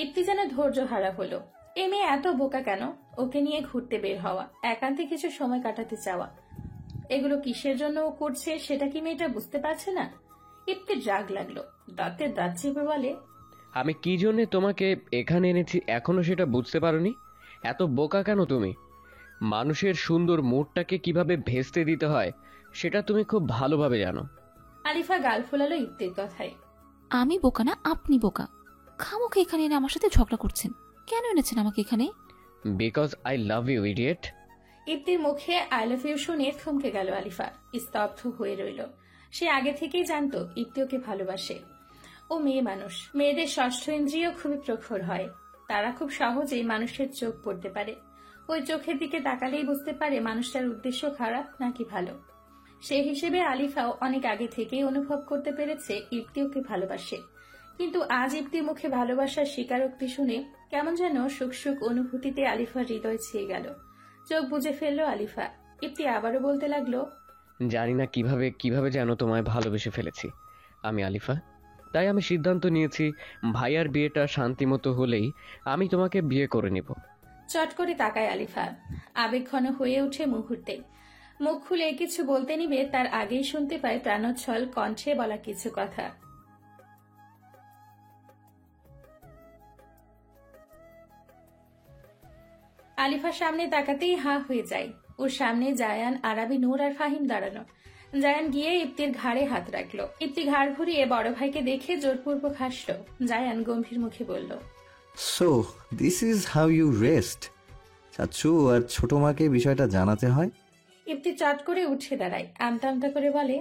ইপ্তি যেন ধৈর্য হারা হলো। এ মেয়ে এত বোকা কেন? ওকে নিয়ে ঘুরতে বের হওয়া, একান্তে কিছু সময় কাটাতে চাওয়া, এগুলো কিসের জন্য ও করছে সেটা কি মেয়েটা বুঝতে পারছে না? ইপ্তির রাগ লাগলো, দাঁতে দাঁত চেপে বলে, আমি কি জন্য তোমাকে এখানে এনেছি এখনো সেটা বুঝতে পারোনি? এত বোকা কেন তুমি? মানুষের সুন্দর মুডটাকে কিভাবে ভেস্তে দিতে হয় সেটা তুমি খুব ভালোভাবে জানো। আলিফা গাল ফোলালো ইপ্তির কথায়। আমি বোকা না, আপনি বোকা। খামোকে এখানে এনে আমার সাথে ঝগড়া করছেন। কেন এনেছেন আমাকে এখানে? Because I love you idiot. ইপ্তির মুখে আই লাভ ইউ শুনে থমকে গেল আলিফা, স্তব্ধ হয়ে রইল। সে আগে থেকেই জানতো ইপ্তি ওকে ভালোবাসে। ও মেয়ে মানুষ, মেয়েদের ষষ্ঠ ইন্দ্রিয় খুবই প্রখর হয়। তারা খুব সহজেই মানুষের চোখ পড়তে পারে। ওই চোখের দিকে তাকালেই বুঝতে পারে মানুষটার উদ্দেশ্য খারাপ নাকি ভালো। সেই হিসেবে আলিফাও অনেক আগে থেকেই অনুভব করতে পেরেছে ইপ্তি ওকে ভালোবাসে। কিন্তু আজ ইপ্তির মুখে ভালোবাসার স্বীকারোক্তি শুনে কেমন যেন সুখ সুখ অনুভূতিতে আলিফার হৃদয় ছেয়ে গেল। চোখ বুজে ফেললো আলিফা। ইপ্তি আবারও বলতে লাগলো, জানি না কিভাবে কিভাবে যেন তোমায় ভালোবেসে ফেলেছি আমি আলিফা। তাই আমি সিদ্ধান্ত নিয়েছি ভাইয়ার বিয়েটা শান্তিমতো হলেই আমি তোমাকে বিয়ে করে নিব। চট করে তাকায় আলিফা, আবেগঘন হয়ে ওঠে মুহূর্তে। মুখ খুলে কিছু বলতে নিবে তার আগেই শুনতে পায় প্রাণোচ্ছল কণ্ঠে বলা কিছু কথা। আলিফার সামনে তাকাতেই হা হয়ে যায়। ওর সামনে জায়ান, আরাবি, নূর আর ফাহিম দাঁড়ানো। জায়ান গিয়ে ইপ্তির ঘাড়ে হাত রাখলো। ইপ্তি ঘাড় ঘুরিয়ে বড় ভাইকে দেখে জোরপূর্বক হাসলো। জায়ান গম্ভীর মুখে বলল, so this is how you rest. চাচ্ছু আর ছোট মাকে বিষয়টা জানাতে হয়। ইপ্তি চট করে উঠে দাঁড়ায়, আমতা আমতা করে বলে,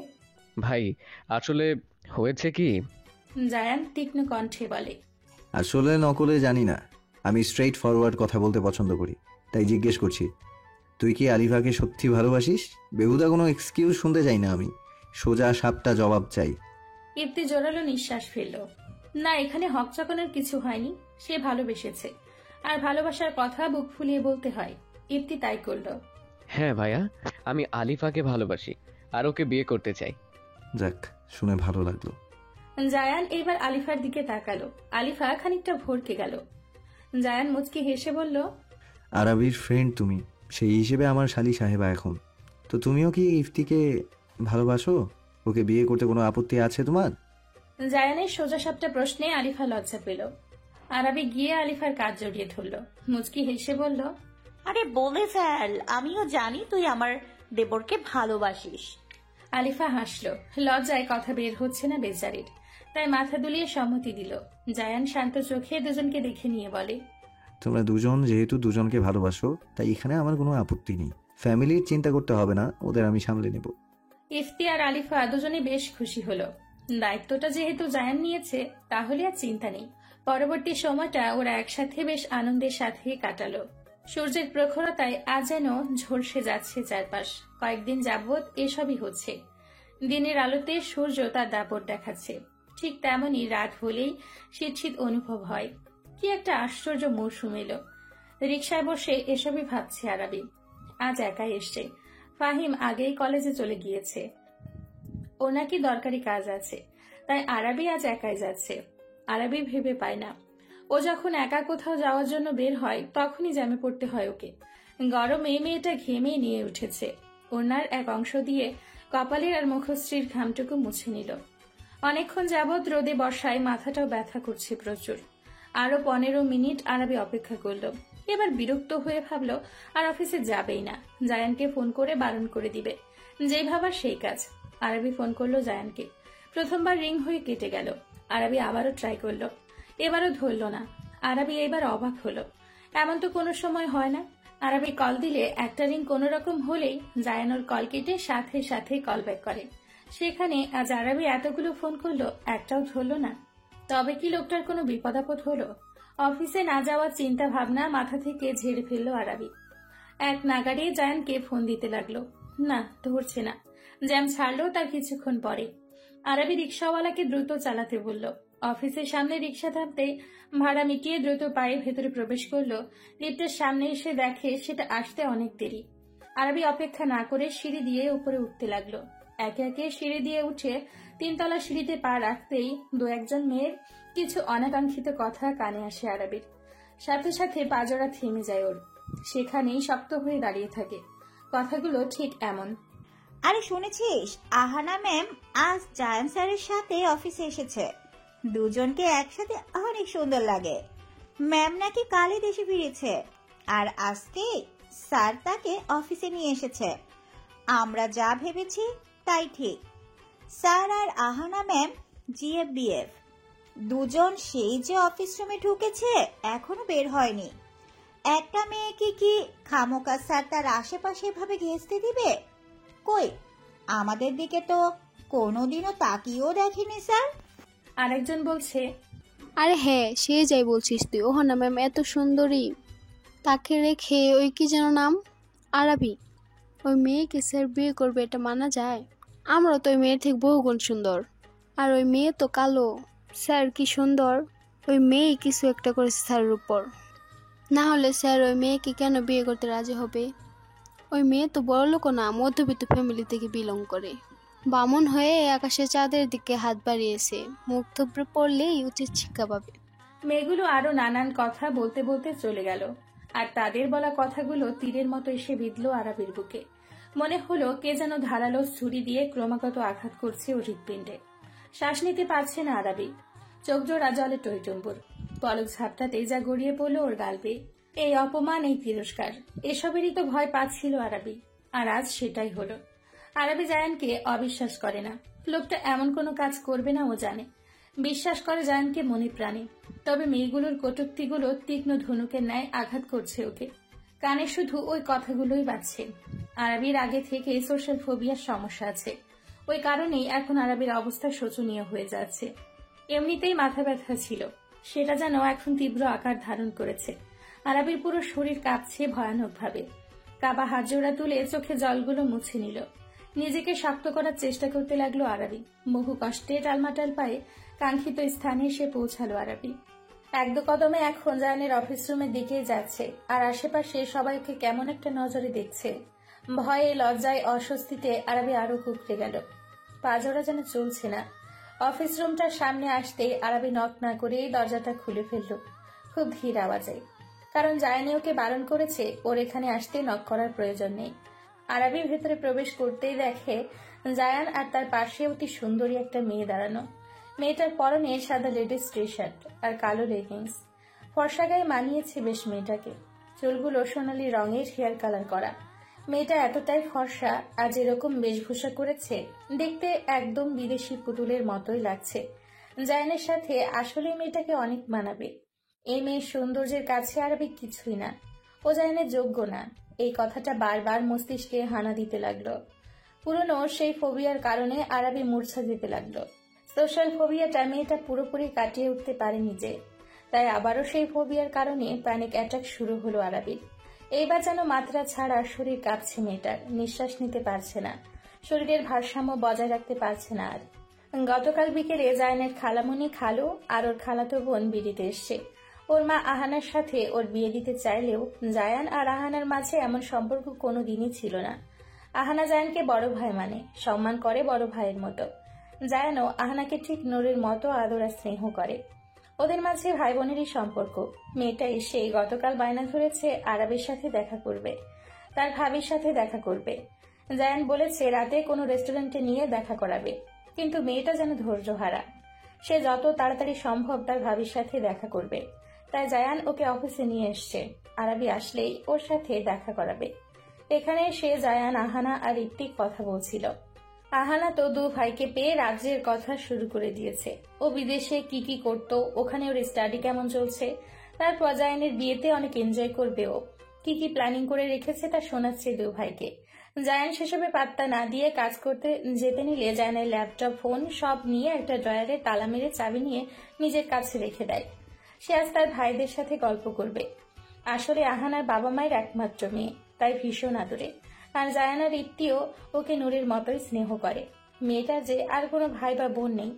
ভাই আসলে হয়েছে কি। জায়ান তীক্ষ্ণ কণ্ঠে বলে, আসলে নকলে জানি না, আমি স্ট্রেইট ফরওয়ার্ড কথা বলতে পছন্দ করি, তাই জিজ্ঞেস করছি, তুই কি আলিফাকে সত্যি ভালোবাসিস? বেহুদা কোনো এক্সকিউজ শুনতে চাই না আমি, সোজা সাপটা জবাব চাই। ইপ্তি জোরালো নিঃশ্বাস ফেলল। না, এখানে হকচকানোর কিছু হয়নি। সে ভালোবেসেছে, আর ভালোবাসার কথা বুক ফুলিয়ে বলতে হয়। ইপ্তি তাই করল। হ্যাঁ ভাইয়া, আমি আলিফাকে ভালোবাসি আর ওকে বিয়ে করতে চাই। যাক, শুনে ভালো লাগলো। জায়ান এবার আলিফার দিকে তাকালো। আলিফা খানিকটা ভরকে গেল। জায়ান মুচকি হেসে বলল, আরাবির ফ্রেন্ড তুমি, সেই হিসেবে আমার শালি সাহেবা এখন। তো তুমিও কি ইফতিকে ভালোবাসো? ওকে বিয়ে করতে কোনো আপত্তি আছে তোমার? জায়ানের সোজাসাপটা প্রশ্নে আলিফা লজ্জা পেল। আরাবি গিয়ে আলিফার কাজ জড়িয়ে ধরল। মুচকি হেসে বলল, আরে বলে ফেল, আমিও জানি তুই আমার দেবরকে ভালোবাসিস। আলিফা হাসল। লজ্জায় কথা বের হচ্ছে না বেচারির, তাই মাথা দুলিয়ে সম্মতি দিল। জায়ান শান্ত চোখে দুজনকে দেখে নিয়ে বলে, তোমরা দুজন যেহেতু দুজনকে ভালোবাসো, তাই এখানে আমার কোনো আপত্তি নেই। ফ্যামিলির চিন্তা করতে হবে না, ওদের আমি সামলে নেব। ইফতি আর আলিফা দুজনে বেশ খুশি হলো। দায়িত্বটা যেহেতু জায়ান নিয়েছে তাহলে আর চিন্তা নেই। পরবর্তী সময়টা ওরা একসাথে বেশ আনন্দের সাথে কাটালো। সূর্যের প্রখরতায় আজ যেন ঝলসে যাচ্ছে চারপাশ। কয়েকদিন যাবৎ এসবই হচ্ছে। দিনের আলোতে সূর্য তার দাপট দেখাচ্ছে, ঠিক তেমনই রাত হলেই শীত শীত অনুভব হয়। কি একটা আশ্চর্য মৌসুম এলো। রিকশায় বসে এসবই ভাবছে আরাবি। আজ একাই এসছে। ফাহিম আগেই কলেজে চলে গিয়েছে, ও নাকি দরকারি কাজ আছে, তাই আরাবি আজ একাই যাচ্ছে। আরাবি ভেবে পায় না, ও যখন একা কোথাও যাওয়ার জন্য বের হয় তখনই জ্যামে পড়তে হয় ওকে। গরমে মেয়েটা ঘেমে নিয়ে উঠেছে। ওনার এক অংশ দিয়ে কপালের আর মুখশ্রীর ঘামটুকু মুছে নিল। অনেকক্ষণ যাবৎ রোদে বর্ষায় মাথাটাও ব্যথা করছে প্রচুর। আরো 15 মিনিট আরাবি অপেক্ষা করলো। এবার বিরক্ত হয়ে ভাবলো আর অফিসে যাবেই না, জায়ানকে ফোন করে বারণ করে দিবে। যেই ভাবার সেই কাজ। আরাবি ফোন করলো জায়ানকে। প্রথমবার রিং হয়ে কেটে গেল। আরাবি আবারও ট্রাই করলো, এবারও ধরল না। আরাবি এবার অবাক হলো, এমন তো কোনো সময় হয় না। আরাবি কল দিলে একটা রিং কোনো রকম হলেই জায়ান ওর কল কেটে সাথে সাথে কল ব্যাক করে। সেখানে আজ আরাবি এতগুলো ফোন করলো, একটাও ধরলো না। তবে কি লোকটার কোনো বিপদ আপদ হলো? অফিসে না যাওয়ার চিন্তা ভাবনা মাথা থেকে ঝেড়ে ফেললো আরাবি। এক নাগাড়ে জায়ানকে ফোন দিতে লাগলো, না ধরছে না। জ্যাম ছাড়লো তার কিছুক্ষণ পরে। আরাবি রিক্সাওয়ালাকে দ্রুত চালাতে বলল। অফিসের সামনে রিক্সা থামতে ভাড়া মিটিয়ে দ্রুত পায়ে ভেতরে প্রবেশ করলো। লিফটের সামনে এসে দেখে সেটা আসতে অনেক দেরি। আরাবি অপেক্ষা না করে সিঁড়ি দিয়ে উপরে উঠতে লাগলো। একে একে সিঁড়ি দিয়ে উঠে 3 তলা সিঁড়িতে পা রাখতেই 2-1 মেয়ের কিছু অনাকাঙ্ক্ষিত কথা কানে আসে আরাবির। সাথে সাথে পাজরা থেমে যায় ওর। সেখানেই শক্ত হয়ে দাঁড়িয়ে থাকে। কথাগুলো ঠিক এমন, আরে শুনেছিস, আহানা ম্যাম আজ জায়ান স্যারের সাথে অফিসে এসেছে। দুজনকে একসাথে অনেক সুন্দর লাগে। ম্যাম নাকি কালই দেশে ফিরেছে, আর আজকে স্যার তাকে অফিসে নিয়ে এসেছে। আমরা যা ভেবেছি তাই ঠিক। স্যার আর আহানা ম্যাম জিএফবিএফ। দুজন সেই যে অফিস রুমে ঢুকেছে এখনো বের হয়নি। একটা মেয়েকে কি খামোকা স্যার তার আশেপাশে এভাবে ঘেঁষতে দিবে? কই, আমাদের দিকে তো কোনোদিনও তাকিয়েও দেখেনি স্যার। আরেকজন বলছে, আরে হ্যাঁ, সে যাই বলছিস তুই। ওহানা ম্যাম এত সুন্দরী, তাকে রেখে ওই কি যেন নাম, আরাবি, ওই মেয়েকে স্যার বিয়ে করবে, এটা মানা যায়? আমরা তো ওই মেয়ের থেকে বহুগুণ সুন্দর। আর ওই মেয়ে তো কালো। স্যার কি সুন্দর, ওই মেয়ে কিছু একটা করেছে স্যারের উপর। না হলে স্যার ওই মেয়েকে কেন বিয়ে করতে রাজি হবে? ওই মেয়ে তো বড়লোকও না, মধ্যবিত্ত ফ্যামিলি থেকে বিলং করে। বামুন হয়ে আকাশে চাঁদের দিকে হাত বাড়িয়েছে, মুখ থুবড়ে পড়লেই উচিত শিক্ষা পাবে। মেয়েগুলো আরো নানান কথা বলতে বলতে চলে গেল। আর তাদের বলা কথাগুলো তীরের মতো এসে বিঁধল আরাবির বুকে। মনে হলো কে যেন ধারালো ছুরি দিয়ে ক্রমাগত আঘাত করছে ওর হৃৎপিণ্ডে। শ্বাস নিতে পারছে না আরাবি। চোখ জোড়া জলে টইটুম্বুর। পলক ঝাপটাতেই যা গড়িয়ে পড়লো ওর গাল বেয়ে। এই অপমান, এই তিরস্কার, এসবেরই তো ভয় পাচ্ছিল আরাবি। আর আজ সেটাই হলো। আরাবি জায়ানকে অবিশ্বাস করে না। লোকটা এমন কোনো কাজ করবে না ও জানে। বিশ্বাস করে জায়ানকে মনে প্রাণে। তবে মেয়েগুলোর কটূক্তিগুলো তীক্ষ্ণ ধনুকের ন্যায় আঘাত করছে ওকে। কানে শুধু ওই কথাগুলোই বাজছে। আরাবির আগে থেকে সোশ্যাল ফোবিয়ার সমস্যা আছে। ওই কারণেই এখন আরাবির অবস্থা শোচনীয় হয়ে যাচ্ছে। এমনিতেই মাথা ব্যথা ছিল, সেটা যেন এখন তীব্র আকার ধারণ করেছে। আরাবির পুরো শরীর কাঁপছে ভয়ানকভাবে। কাবা হাত জোড়া তুলে চোখে জলগুলো মুছে নিল। নিজেকে শক্ত করার চেষ্টা করতে লাগলো আরাবি। বহু কষ্টে টালমাটাল পায়ে কাঙ্ক্ষিত স্থানে এসে পৌঁছালো আরাবি। 1-2 কদমে এখন জায়ানের অফিস রুমের দিকেই যাচ্ছে। আর আশেপাশে সবাই ওকে কেমন একটা নজরে দেখছে। ভয়ে, লজ্জায়, অস্বস্তিতে আরাবি আরো কুঁকড়ে গেল। পাজরা যেন চলছে না। অফিস রুমটার সামনে আসতে আরাবি নক না করেই দরজাটা খুলে ফেলল খুব ধীর আওয়াজে। কারণ জায়ানি ওকে বারণ করেছে ওর এখানে আসতে নক করার প্রয়োজন নেই। আরাবি ভেতরে প্রবেশ করতেই দেখে জায়ান আর তার পাশে অতি সুন্দরী একটা মেয়ে দাঁড়ানো। মেয়েটার পরনে সাদা লেডিস টি শার্ট আর কালো লেগিংস। ফর্সা গায়ে মানিয়েছে বেশ মেয়েটাকে। চুলগুলো সোনালি রঙের হেয়ার কালার করা। মেয়েটা এতটাই ফর্সা আর যেরকম বেশভূষা করেছে দেখতে একদম বিদেশি পুতুলের মতোই লাগছে। জায়ানের সাথে আসলে মেয়েটাকে অনেক মানাবে। এই মেয়ের সৌন্দর্যের কাছে আরাবি কিছুই না। ও জায়ানের যোগ্য না, এই কথাটা বারবার মস্তিষ্কে হানা দিতে লাগলো। পুরনো সেই ফোবিয়ার কারণে আরাবি মূর্ছা যেতে লাগলো। সোশ্যাল ফোবিয়াটা মেয়েটা পুরোপুরি কাটিয়ে উঠতে পারেনি যে, তাই আবারও সেই ফোবিয়ার কারণে প্যানিক অ্যাটাক শুরু হলো আরাবির। এইবার যেন মাত্রা ছাড়া শরীর কাঁপছে মেয়েটার, নিঃশ্বাস নিতে পারছে না, শরীরের ভারসাম্য বজায় রাখতে পারছে না আর। গতকাল বিকেলে জায়নের খালামণি খালু আর ওর খালাতো বোন বিড়িতে এসছে। ওর মা আহানার সাথে ওর বিয়ে দিতে চাইলেও জায়ান আর আহানার মাঝে এমন সম্পর্ক কোনোদিনই ছিল না। আহানা জায়ানকে বড় ভাই মানে, সম্মান করে বড় ভাইয়ের মতো। জায়ানও আহানাকে ঠিক নূরের মতো আদর আর স্নেহ করে। ওদের মাঝে ভাই বোনেরই সম্পর্ক। মেয়েটা এসে গতকাল বায়না ধরেছে আরাবের সাথে দেখা করবে, তার ভাবির সাথে দেখা করবে। জায়ান বলেছে রাতে কোনো রেস্টুরেন্টে নিয়ে দেখা করাবে, কিন্তু মেয়েটা যেন ধৈর্যহারা। সে যত তাড়াতাড়ি সম্ভব তার ভাবির সাথে দেখা করবে, তাই জায়ান ওকে অফিসে নিয়ে এসছে। আরাবি আসলেই ওর সাথে দেখা করাবে। এখানে সে জায়ান, আহানা আর ইফতি কথা বলছিল। আহানা তো দু ভাইকে পেয়ে রাজ্যের কথা শুরু করে দিয়েছে। ও বিদেশে কি কি করতো, ওখানে ওর স্টাডি কেমন চলছে, তারপর জায়ানের বিয়েতে অনেক এনজয় করবে, ও কি কি প্ল্যানিং করে রেখেছে তা শোনাচ্ছে দু ভাইকে। জায়ান সেসবে পাত্তা না দিয়ে কাজ করতে যেতে নিলে জায়ানের ল্যাপটপ, ফোন সব নিয়ে একটা ড্রয়ারে তালা মেরে চাবি নিয়ে নিজের কাছে রেখে দেয়। সে আজ তার ভাইদের সাথে গল্প করবে। আসলে আহানার বাবা মায়ের একমাত্র মেয়ে, তাই ভীষণ আদরে। আর জায়ান আর ইফতিও ওকে নূরের মতোই স্নেহ করে। মেয়েটার যে আর কোনো ভাই বা বোন নেই,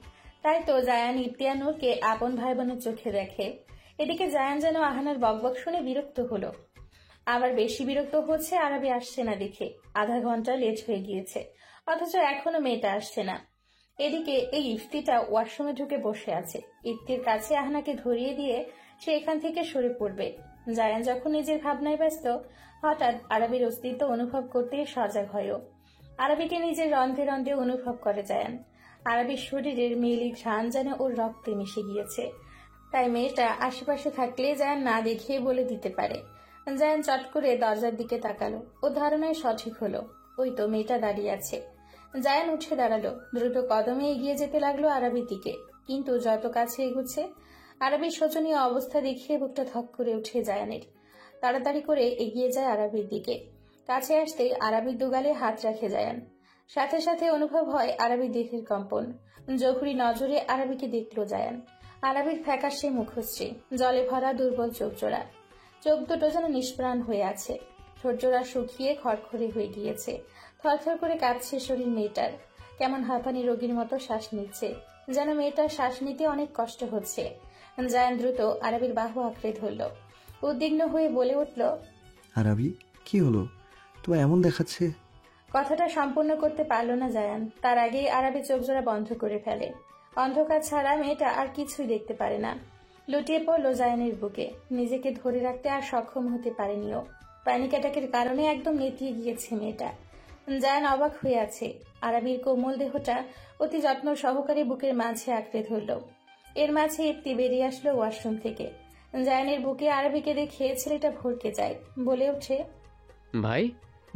তাই তো জায়ান ইফতি আর নূরকে আপন ভাই বোনের চোখে দেখে। এদিকে জায়ান যেন আহানার বকবক শুনে বিরক্ত হলো। আবার বেশি বিরক্ত হচ্ছে আরাবি আসছে না দেখে। আধা ঘন্টা লেট হয়ে গিয়েছে, অথচ এখনো মেয়েটা আসছে না। এদিকে এই ইফতিটা ওয়াশরুমে ঢুকে বসে আছে। ইফতির কাছে আহানাকে ধরিয়ে দিয়ে সে এখান থেকে সরে পড়বে। জায়ান যখন নিজের ভাবনায় ব্যস্ত, হঠাৎ আরাবির অস্তিত্ব অনুভব করতে সজাগ হয়। আরাবিকে নিজের রন্ধে রন্ধে অনুভব করে জায়ান। আরাবির শরীরের মেয়েলি ঘ্রাণ যেন ওর রক্তে মিশে গিয়েছে, তাই মেয়েটা আশেপাশে থাকলে জায়ান না দেখিয়ে বলে দিতে পারে। জায়ান চট করে দরজার দিকে তাকালো। ও ধারণায় সঠিক হলো, ওই তো মেয়েটা দাঁড়িয়ে আছে। জায়ান উঠে দাঁড়ালো, দ্রুত কদমে এগিয়ে যেতে লাগলো আরাবির দিকে। কিন্তু যত কাছে এগুচ্ছে, আরাবির শোচনীয় অবস্থা দেখিয়ে বুকটা ধক করে উঠে জায়ানের। তাড়াতাড়ি করে এগিয়ে যায় আরাবির দিকে। কাছে আসতেই আরাবির দুগালে হাত রাখে জায়ান। সাথে সাথে অনুভব হয় আরাবির দেহের কম্পন। জহুরি নজরে আরাবিকে দেখলো জায়ান। আরাবির ফ্যাকাশে মুখশ্রী, জলে ভরা দুর্বল চোখজোড়া। চোখ দুটো যেন নিষ্প্রাণ হয়ে আছে। ঠোঁটজোড়া শুকিয়ে খড়খড়ে হয়ে গিয়েছে। থরথর করে কাঁপছে শরীর মেয়েটার। কেমন হাঁপানি রোগীর মতো শ্বাস নিচ্ছে, যেন মেয়েটার শ্বাস নিতে অনেক কষ্ট হচ্ছে। জায়ান দ্রুত আরাবির বাহু আঁকড়ে ধরল। উদ্বিগ্ন হয়ে বলে উঠল, আরাবি, কি হলো? তোমার এমন দেখাচ্ছে। কথাটা সম্পূর্ণ করতে পারল না জায়ান। তার আগেই আরাবি চোখজোড়া বন্ধ করে ফেলে। অন্ধকার ছাড়া মেয়েটা আর কিছুই দেখতে পারে না। লুটিয়ে পড়ল জায়ানের বুকে। নিজেকে ধরে রাখতে আর সক্ষম হতে পারেনিও। প্যানিক অ্যাটাকের কারণে একদম নেতিয়ে গিয়েছে মেয়েটা। জায়ান অবাক হয়ে আছে। আরাবির কোমল দেহটা অতি যত্ন সহকারে বুকের মাঝে আঁকড়ে ধরল। এর মাঝে ইফতি বেরিয়ে আসলো ওয়াশরুম থেকে। জায়ানের বুকে আরাবিকে দেখে ছেলেটা ভরকে যায়, বলে ওঠে, ভাই,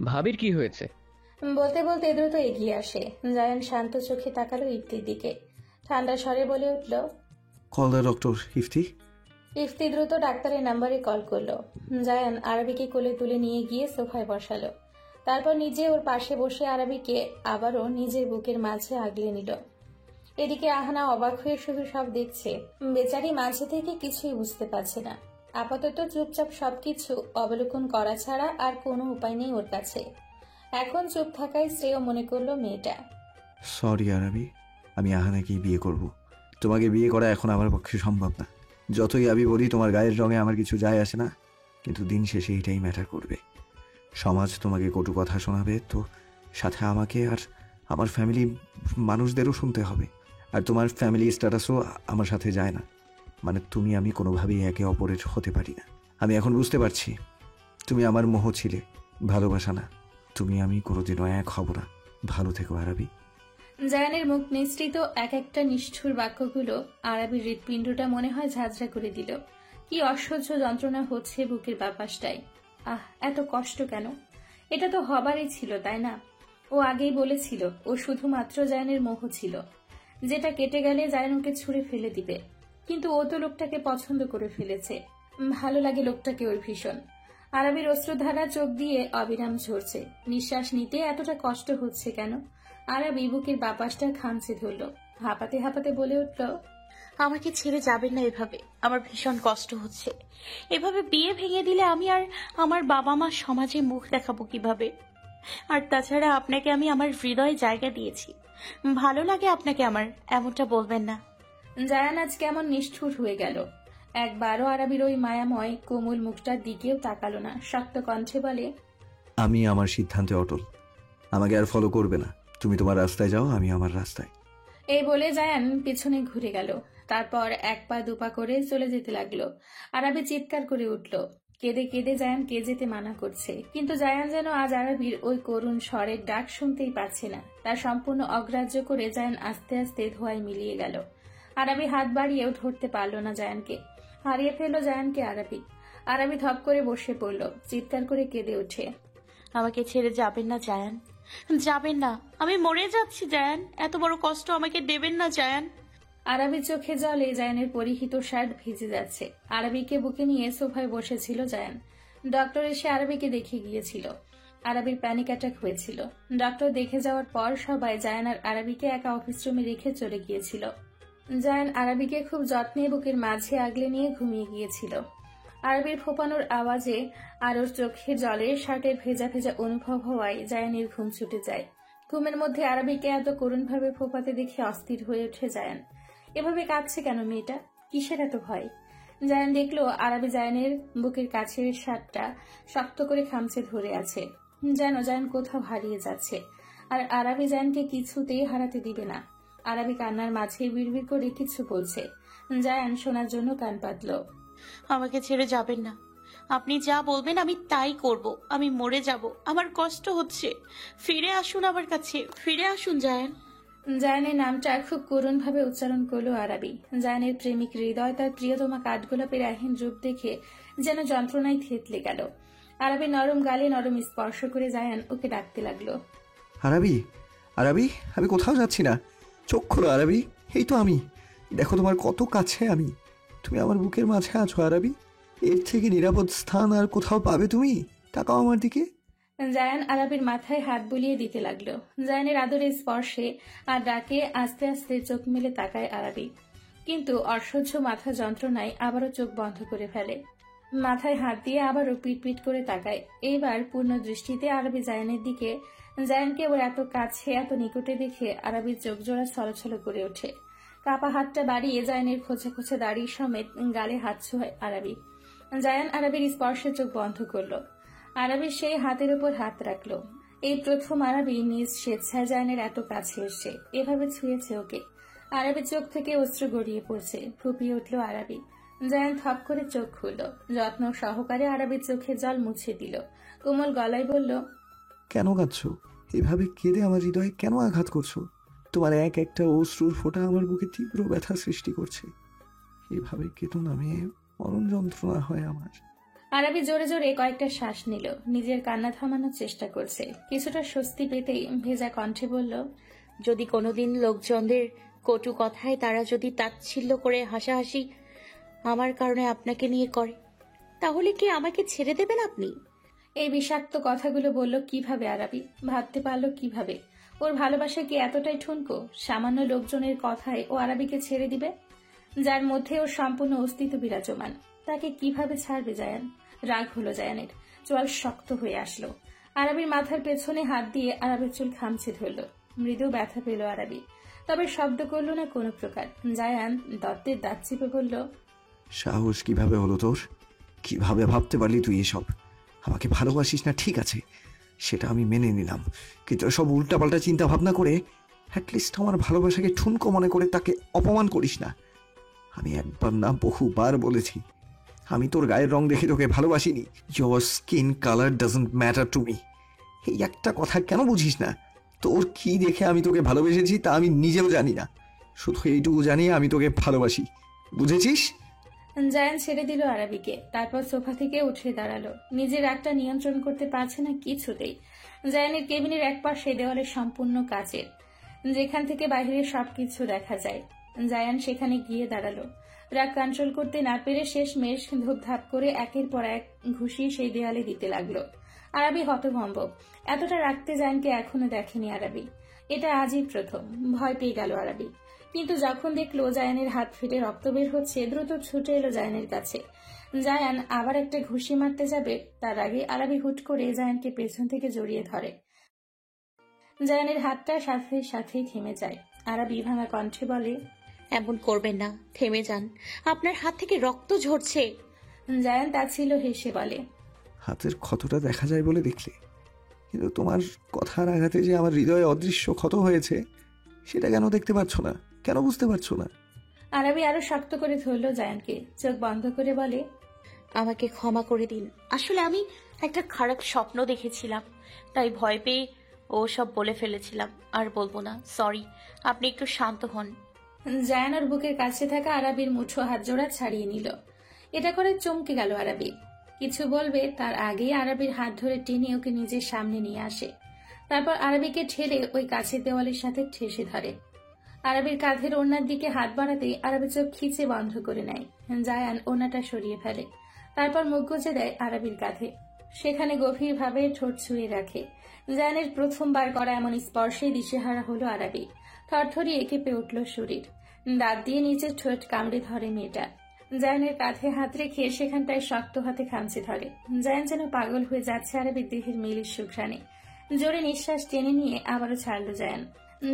ভাবির কি হয়েছে? বলতে বলতে দ্রুত এগিয়ে আসে। জায়ান শান্ত চোখে তাকালো ইফতির দিকে। ঠান্ডা স্বরে বলে উঠল, call the doctor. Ifti. Ifti দ্রুত ডাক্তারের নাম্বারে কল করলো। জায়ান আরাবিকে কোলে তুলে নিয়ে গিয়ে সোফায় বসালো। তারপর নিজে ওর পাশে বসে আরাবিকে আবারও নিজের বুকের মাঝে আগলে নিল। এদিকে আহানা অবাক হয়ে শুধু সব দেখছে। বেচারি মাঝে থেকে কিছুই বুঝতে পারছে না। আপাতত চুপচাপ সবকিছু অবলোকন করা ছাড়া আর কোনো উপায় নেই ওর কাছে। এখন চুপ থাকাই শ্রেয় মনে করলো মেয়েটা। সরি আরাবি, আমি আহানাকেই বিয়ে করব। তোমাকে বিয়ে করা এখন আমার পক্ষে সম্ভব না। যতই আমি বলি তোমার গায়ের রঙে আমার কিছু যায় আসে না, কিন্তু দিন শেষে এটাই ম্যাটার করবে। সমাজ তোমাকে কটু কথা শোনাবে, তো সাথে আমাকে আর আমার ফ্যামিলি মানুষদেরও শুনতে হবে। আর তোমার ফ্যামিলি স্ট্যাটাসও আমার সাথে যায় না। মানে তুমি আমি কোনোভাবেই একে অপরের হতে পারি না। আমি এখন বুঝতে পারছি তুমি আমার মোহ ছিলে, ভালোবাসা না। তুমি আমি কোনোদিনও এক হব না। ভালো থেকো আরাবি। জায়ানের মুখ নিঃসৃত এক একটা নিষ্ঠুর বাক্যগুলো আরাবির হৃৎপিণ্ডটা মনে হয় ঝাঁঝরা করে দিল। কি অসহ্য যন্ত্রণা হচ্ছে বুকের বাপাসটায়। আহ, এত কষ্ট কেন? এটা তো হবারই ছিল, তাই না? ও আগেই বলেছিল ও শুধুমাত্র জায়ানের মোহ ছিল, যেটা কেটে গেলে জায়ান ওকে ছুঁড়ে ফেলে দিবে। কিন্তু ও তো লোকটাকে পছন্দ করে ফেলেছে। ভালো লাগে লোকটাকে ওর ভীষণ। আরাবির অশ্রুধারা চোখ দিয়ে অবিরাম ঝরছে। নিঃশ্বাস নিতে এতটা কষ্ট হচ্ছে কেন? আরাবি বুকের বাপাসটা খামচে ধরল, হাঁপাতে হাঁপাতে বলে উঠল, আমাকে ছেড়ে যাবেন না এভাবে। আমার ভীষণ কষ্ট হচ্ছে। এভাবে বিয়ে ভেঙে দিলে আমি আর আমার বাবা মা সমাজে মুখ দেখাবো কিভাবে? আর তাছাড়া আপনাকে আমি আমার হৃদয়ে জায়গা দিয়েছি। ভালো লাগে আপনাকে আমার, এমনটা বলবেন না। জায়ান আজ কেমন নিষ্ঠুর হয়ে গেল। একবারও আরাবির ওই মায়াময় কোমল মুখটার দিকেও তাকালো না। শক্ত কণ্ঠে বলে, আমি আমার সিদ্ধান্তে অটল। আমাকে আর ফলো করবে না। তুমি তোমার রাস্তায় যাও, আমি আমার রাস্তায়। এই বলে জায়ান পিছনে ঘুরে গেল। তারপর এক পা দুপা করে চলে যেতে লাগলো। আরাবি চিৎকার করে উঠল। কেঁদে কেঁদে জায়ানকে যেতে মানা করছে, কিন্তু জায়ান যেন আজ আরাবির ওই করুণ স্বরের ডাক শুনতেই পাচ্ছে না। তার সম্পূর্ণ অগ্রাহ্য করে জায়ান আস্তে আস্তে ধোঁয়ায় মিলিয়ে গেল। আরাবি হাত বাড়িয়েও ধরতে পারল না জায়ানকে। হারিয়ে ফেলল জায়ানকে আরাবি। আরাবি ধপ করে বসে পড়ল, চিৎকার করে কেঁদে ওঠে, আমাকে ছেড়ে যাবেন না জায়ান, যাবেন না। আমি মরে যাচ্ছি জায়ান, এত বড় কষ্ট আমাকে দেবেন না জায়ান। আরাবির চোখে জলে জায়ানের পরিহিত শার্ট ভিজে যাচ্ছে। আরাবিকে বুকে নিয়ে সোফায় বসেছিল জায়ান। ডক্টর এসে আরাবিকে দেখে গিয়েছিল। আরাবির প্যানিক অ্যাটাক হয়েছিল। ডক্টর দেখে যাওয়ার পর সবাই জায়ান আর আরাবিকে একা অফিস রুমে রেখে চলে গিয়েছিল। জায়ান আরাবিকে খুব যত্নে বুকের মাঝে আগলে নিয়ে ঘুমিয়ে গিয়েছিল। আরাবির ফোপানোর আওয়াজে আর ওর চোখের জলে শার্টের ভেজা ভেজা অনুভব হওয়ায় জায়ানের ঘুম ছুটে যায়। ঘুমের মধ্যে আরাবিকে এত করুণভাবে ফোপাতে দেখে অস্থির হয়ে ওঠে জায়ান। এভাবে কাঁদছে কেন মেয়েটা? কিসের এত ভয়? জায়ান দেখলো আরাবি জায়ানের বুকের কাছের শার্টটা শক্ত করে খামচে ধরে আছে, যেন জায়ান কোথাও হারিয়ে যাচ্ছে। আর আরাবি জায়ানকে কিছুতেই হারাতে দিবে না। আরাবি কান্নার মাঝে বিড়বিড় করে কিছু বলছে। জায়ান শোনার জন্য কান পাতল। আমাকে ছেড়ে যাবেন না। আপনি যা বলবেন আমি তাই করব। আমি মরে যাব, আমার কষ্ট হচ্ছে। ফিরে আসুন আমার কাছে, ফিরে আসুন জায়ান। জায়ানের নামটা খুব করুণভাবে উচ্চারণ করলো আরাবি। জায়ানের প্রেমিক হৃদয় তার প্রিয়তমা কাঠগোলাপের আহিন রূপ দেখে যেন যন্ত্রণায় থেতলে গেল। আরাবি নরম গালে নরম স্পর্শ করে জায়ান ওকে ডাকতে লাগলো, আরাবি, আরাবি, আমি কোথাও যাচ্ছি না। চোখ খোলো আরাবি, এই তো আমি। দেখো তোমার কত কাছে আমি। তুমি আমার বুকের মাঝে আছো আরাবি। এর থেকে নিরাপদ স্থান আর কোথাও পাবে তুমি? তাকাও আমার দিকে। জায়ান আরাবির মাথায় হাত বুলিয়ে দিতে লাগলো। জায়ানের আদরের স্পর্শে আর ডাকে আস্তে আস্তে চোখ মেলে তাকায় আরাবি, কিন্তু অসহ্য মাথা যন্ত্রণায় আবারও চোখ বন্ধ করে ফেলে। মাথায় হাত দিয়ে আবারও পিটপিট করে তাকায়। এইবার পূর্ণ দৃষ্টিতে আরাবি জায়ানের দিকে। জায়ানকে ওর এত কাছে এত নিকটে দেখে আরাবির চোখ জোড়া ছলছল করে ওঠে। কাপা হাতটা বাড়িয়ে জায়ানের খোঁচা খোঁচা দাড়ি সমেত গালে হাত ছোঁয় আরাবি। জায়ান আরাবির স্পর্শে চোখ বন্ধ করলো। আরাবি সেই হাতের উপর হাত রাখলো। এই প্রথম আরাবি নিজ স্বেচ্ছায় জায়ানের এত কাছে এসে এভাবে ছুঁয়েছে ওকে। আরাবির চোখ থেকে অশ্রু গড়িয়ে পড়ছে। ফুপিয়ে উঠল আরাবি। জায়ান থপ করে চোখ খুলল। যত্ন সহকারে আরাবির চোখে জল মুছে দিল। কোমল গলায় বলল, কেন কাঁদছো? এভাবে কেঁদে আমার হৃদয়ে কেন আঘাত করছো? তোমার এক একটা অশ্রুর ফোঁটা আমার বুকে তীব্র ব্যথা সৃষ্টি করছে। এভাবে কেঁদো না মেয়ে, মরণ যন্ত্রণা হয় আমার। আরাবি জোরে জোরে কয়েকটা শ্বাস নিল। নিজের কান্না থামানোর চেষ্টা করছে। কিছুটা স্বস্তি পেতেই ভেজা কণ্ঠে বলল, যদি কোনোদিন লোকজনদের কটু কথায় তারা যদি তাচ্ছিল্য করে হাসাহাসি আমার কারণে আপনাকে নিয়ে করে, তাহলে কি আমাকে ছেড়ে দেবেন আপনি? এই বিষাক্ত কথাগুলো বলল কিভাবে আরাবি? ভাবতে পারলো কিভাবে? ওর ভালোবাসা কি এতটাই ঠুনকো? সামান্য লোকজনের কথায় ও আরাবিকে ছেড়ে দিবে, যার মধ্যে ওর সম্পূর্ণ অস্তিত্ব বিরাজমান? তাকে কিভাবে ছাড়বে জায়ান? রাগ হলো জায়ানের, চোয়াল শক্ত হয়ে আসলো। আরাবির মাথার পেছনে হাত দিয়ে আরাবির চুল খামছে ধরল। মৃদু ব্যথা পেল আরাবি, তবে শব্দ করলো না কোনো প্রকার। জায়ান দত্তের দাঁত চিপে বলল, সাহস কিভাবে হলো তোর? কিভাবে ভাবতে পারলি তুই এসব? আমাকে ভালোবাসিস না ঠিক আছে, সেটা আমি মেনে নিলাম, কিন্তু সব উল্টাপাল্টা চিন্তা ভাবনা করে অ্যাটলিস্ট আমার ভালোবাসাকে ঠুনকো মনে করে তাকে অপমান করিস না। আমি একবার না বহুবার বলেছি, আমি তোর গায়ের রং দেখে তোকে ভালোবাসিনি। Your skin colour doesn't matter to me. এই একটা কথা কেন বুঝিস না? তোর কি দেখে আমি তোকে ভালোবেসেছি তা আমি নিজেও জানি না। শুধু এইটুকু জানি আমি তোকে ভালোবাসি, বুঝেছিস? জায়ান ছেড়ে দিল আরাবিকে। তারপর সোফা থেকে উঠে দাঁড়ালো। নিজের রাগটা নিয়ন্ত্রণ করতে পারছে না কিছুতেই। জায়ানের কেবিনের এক পাশে দেওয়ালে সম্পূর্ণ কাচের, যেখান থেকে বাইরের সবকিছু দেখা যায়। জায়ান সেখানে গিয়ে দাঁড়ালো। রাগ কন্ট্রোল করতে না পেরে শেষমেশ ধূপধাপ করে একের পর এক ঘুষি সেই দেয়ালে দিতে লাগলো। আরাবি হতভম্ব। এতটা রাখতে জায়ানকে এখনো দেখেনি আরাবি। এটা আজই প্রথম। ভয় পেয়ে গেল আরাবি। কিন্তু যখন দেখলো জায়ানের হাত ফেটে রক্ত বের হচ্ছে, দ্রুত ছুটে এলো জায়ানের কাছে। জায়ান আবার একটা ঘুষি মারতে যাবে, তার আগে আরাবি হুট করে জায়ানকে পেছন থেকে জড়িয়ে ধরে। জায়ানের হাতটা সাথে সাথেই থেমে যায়। আরাবি ভাঙা কণ্ঠে বলে, এমন করবেন না, থেমে যান, আপনার হাত থেকে রক্ত ঝরছে। জায়ান তাচ্ছিল্য হেসে বলে, হাতের ক্ষতটা দেখা যায় বলে দেখলে, কিন্তু তোমার কথার আঘাতে যে আমার হৃদয়ে অদৃশ্য ক্ষত হয়েছে সেটা কেন দেখতে পাচ্ছ না? কেন বুঝতে পারছো না? আরাবি আরো শক্ত করে ধরল জায়ানকে। চোখ বন্ধ করে বলে, আমাকে ক্ষমা করে দিন। আসলে আমি একটা খারাপ স্বপ্ন দেখেছিলাম, তাই ভয় পেয়ে ও সব বলে ফেলেছিলাম। আর বলবো না, সরি। আপনি একটু শান্ত হন। জায়ান বুকের কাছে থাকা আরাবির মুঠো হাত জোড়া ছাড়িয়ে নিল। এটা করে চমকে গেল আরাবি। কিছু বলবে তার আগেই আরাবির হাত ধরে টেনে ওকে নিজের সামনে নিয়ে আসে। তারপর আরাবিকে ঠেলে ওই কাছের দেওয়ালের সাথে ঠেসে ধরে। আরাবির কাঁধের ওড়নার দিকে হাত বাড়াতেই আরাবি চোখ খিচে বন্ধ করে নেয়। জায়ান ওড়নাটা সরিয়ে ফেলে। তারপর মুখ গুজে দেয় আরাবির কাঁধে। সেখানে গভীরভাবে ঠোঁট ছুঁয়ে রাখে। জায়ানের প্রথমবার করা এমন স্পর্শে দিশেহারা হলো আরাবি। থরথরিয়ে কেঁপে উঠল শরীর। দাঁত দিয়ে নিচের ঠোঁট কামড়ে ধরে মেয়েটা। জায়ানের কাঁধে হাত রেখে সেখানটায় শক্ত হাতে খামচে ধরে। জায়ান যেন পাগল হয়ে যাচ্ছে আরাবির দেহের মিলির সুঘ্রাণে। জোরে নিঃশ্বাস টেনে নিয়ে আবারও ছাড়ল জায়ান।